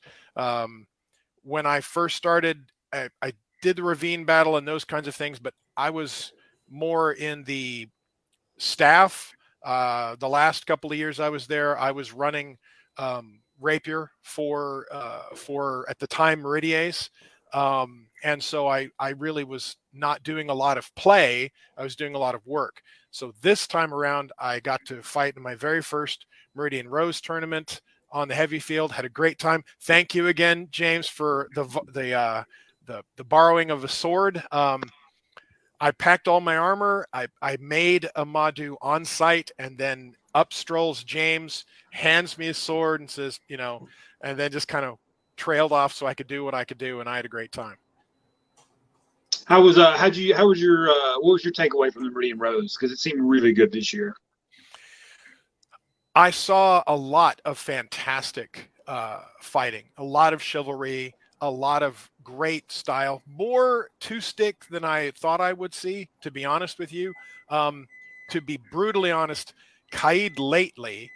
When I first started, I did the ravine battle and those kinds of things, but I was more in the staff. The last couple of years I was there, I was running rapier for at the time Meridies. And so I really was not doing a lot of play. I was doing a lot of work. So this time around, I got to fight in my very first Meridian Rose tournament on the heavy field. Had a great time. Thank you again, James, for the borrowing of a sword. I packed all my armor. I made a Madu on site, and then up strolls James, hands me a sword and says, and then just kind of trailed off so I could do what I could do, and I had a great time. What was your takeaway from the Meridian Rose? Because it seemed really good this year. I saw a lot of fantastic fighting, a lot of chivalry, a lot of great style, more two-stick than I thought I would see, to be honest with you. To be brutally honest, Kaid lately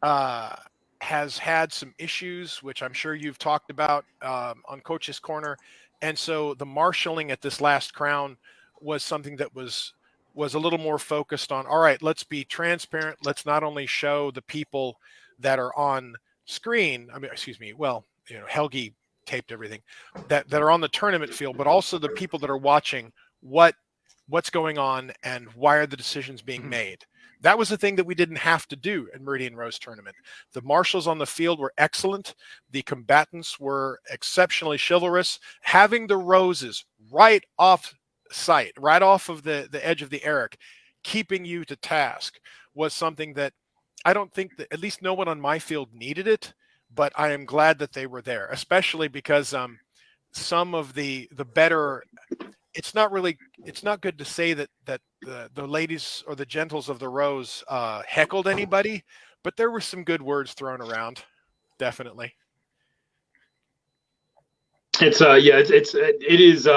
has had some issues, which I'm sure you've talked about on Coach's Corner. And so the marshaling at this last crown was something that was a little more focused on, all right, let's be transparent. Let's not only show the people that are on screen, Helgi taped everything, that are on the tournament field, but also the people that are watching what's going on and why are the decisions being made. That was the thing that we didn't have to do in Meridian Rose tournament. The marshals on the field were excellent. The combatants were exceptionally chivalrous. Having the roses right off sight, right off of the edge of the Eric, keeping you to task was something that I don't think that, at least no one on my field needed it, but I am glad that they were there, especially because some of the better, it's not good to say that the ladies or the gentles of the Rose heckled anybody, but there were some good words thrown around, definitely. It is,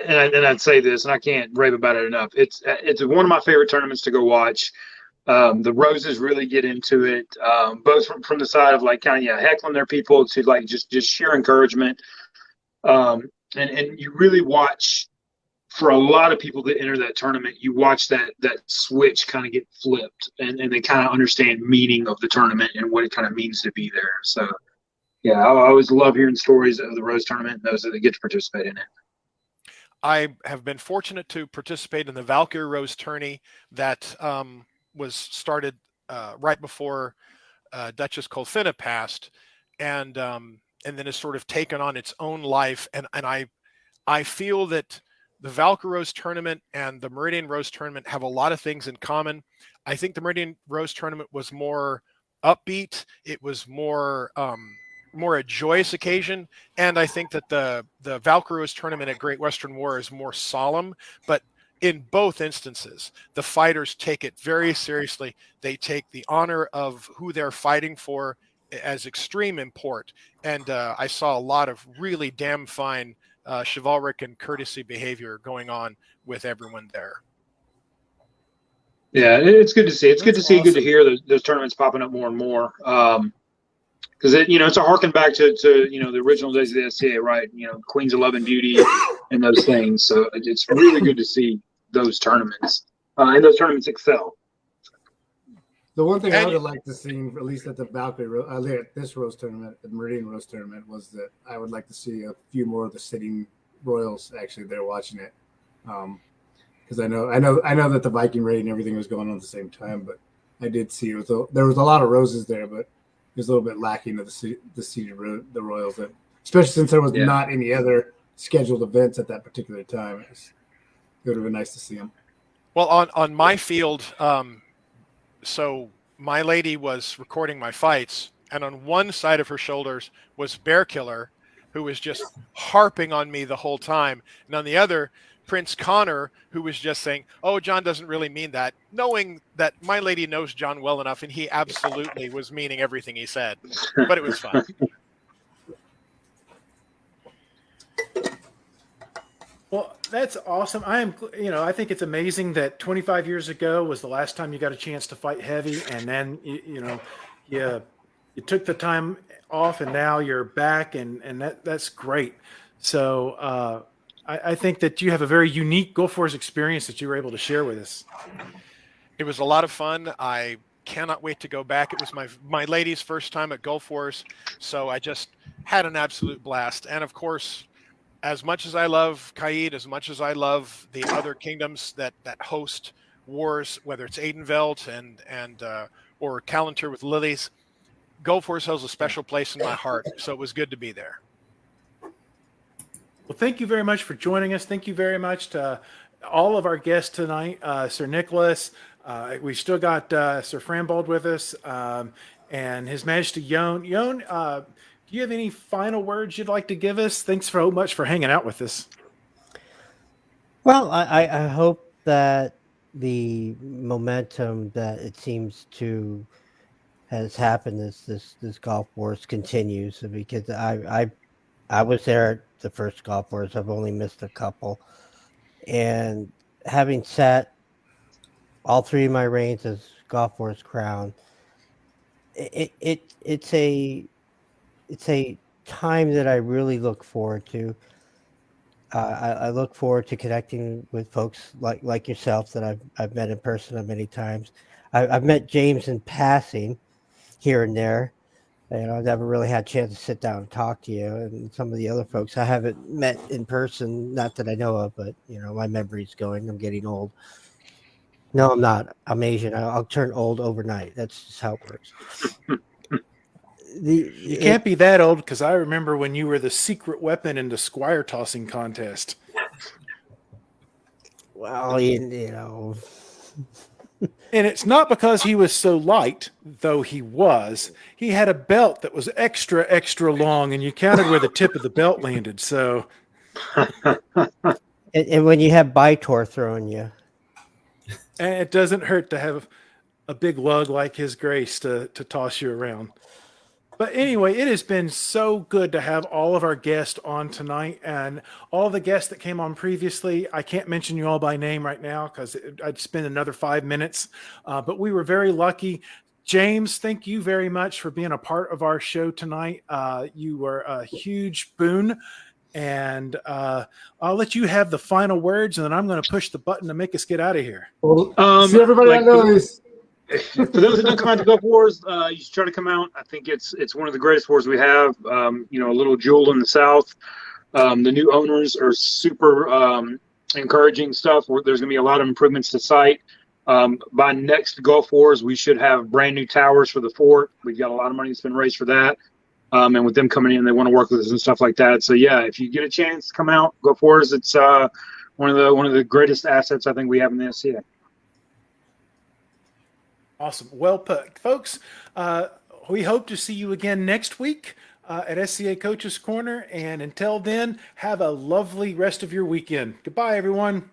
and I'd say this, and I can't rave about it enough. It's one of my favorite tournaments to go watch. The Roses really get into it, both from the side of heckling their people to just sheer encouragement. And you really watch, for a lot of people that enter that tournament, you watch that switch kind of get flipped, and they kind of understand meaning of the tournament and what it kind of means to be there. So yeah, I always love hearing stories of the Rose tournament and those that get to participate in it. I have been fortunate to participate in the Valkyrie Rose tourney that was started right before Duchess Colfina passed, and then has sort of taken on its own life. And I feel that the Valkyrie Rose tournament and the Meridian Rose tournament have a lot of things in common. I think the Meridian Rose tournament was more upbeat. It was more a joyous occasion. And I think that the Valkyrie Rose tournament at Great Western War is more solemn, but in both instances, the fighters take it very seriously. They take the honor of who they're fighting for as extreme import. And I saw a lot of really damn fine chivalric and courtesy behavior going on with everyone there. Yeah, it's good to see. It's good to see, good to hear those tournaments popping up more and more. Because it's a harken back to the original days of the SCA, right? Queens of Love and Beauty and those things. So it's really good to see those tournaments and those tournaments excel. The one thing I would have liked to see, at least at the Valkyrie, at this Rose tournament, the Meridian Rose tournament, was that I would like to see a few more of the sitting royals actually there watching it, because I know that the Viking raid and everything was going on at the same time, but I did see there was a lot of roses there, but it was a little bit lacking of the seated the royals, especially since there was not any other scheduled events at that particular time. It would have been nice to see them. Well, on my field, so my lady was recording my fights, and on one side of her shoulders was Bear Killer, who was just harping on me the whole time, and on the other, Prince Connor, who was just saying, "Oh, John doesn't really mean that," knowing that my lady knows John well enough, and he absolutely was meaning everything he said. But it was fun. Well, that's awesome. I think it's amazing that 25 years ago was the last time you got a chance to fight heavy, and then you took the time off, and now you're back, and that's great. So I think that you have a very unique Gulf Wars experience that you were able to share with us. It was a lot of fun. I cannot wait to go back. It was my lady's first time at Gulf Wars, so I just had an absolute blast. And of course, as much as I love Kaid, as much as I love the other kingdoms that host wars, whether it's Aidenveld and or Callantir with Lilies, Gulf Wars holds a special place in my heart. So it was good to be there. Well, thank you very much for joining us. Thank you very much to all of our guests tonight, Sir Nicholas. We've still got Sir Frambald with us, and His Majesty Yon. Yon, do you have any final words you'd like to give us? Thanks so much for hanging out with us. Well, I hope that the momentum that it seems to has happened this Gulf Wars continues, because I was there at the first Gulf Wars. I've only missed a couple, and having sat all three of my reigns as Gulf Wars crown, it's a time that I really look forward to. I look forward to connecting with folks like yourself that I've met in person many times. I've met James in passing here and there. I've never really had a chance to sit down and talk to you. And some of the other folks I haven't met in person, not that I know of, but my memory's going. I'm getting old. No, I'm not. I'm Asian. I'll turn old overnight. That's just how it works. You can't be that old, because I remember when you were the secret weapon in the squire tossing contest. Well, you know. And it's not because he was so light, though he was. He had a belt that was extra, extra long, and you counted where the tip of the belt landed. So, and when you have Bytor throwing you, and it doesn't hurt to have a big lug like His Grace to toss you around. But anyway, it has been so good to have all of our guests on tonight, and all the guests that came on previously. I can't mention you all by name right now because I'd spend another 5 minutes, but we were very lucky. James, thank you very much for being a part of our show tonight. You were a huge boon, and I'll let you have the final words, and then I'm going to push the button to make us get out of here. See everybody on noise. For those that don't come out to Gulf Wars, you should try to come out. I think it's one of the greatest wars we have. A little jewel in the South. The new owners are super encouraging stuff. There's going to be a lot of improvements to site. By next Gulf Wars, we should have brand new towers for the fort. We've got a lot of money that's been raised for that. And with them coming in, they want to work with us and stuff like that. So yeah, if you get a chance, come out, Gulf Wars. It's one of the greatest assets I think we have in the SCA. Awesome. Well put, folks. We hope to see you again next week at SCA Coaches Corner. And until then, have a lovely rest of your weekend. Goodbye, everyone.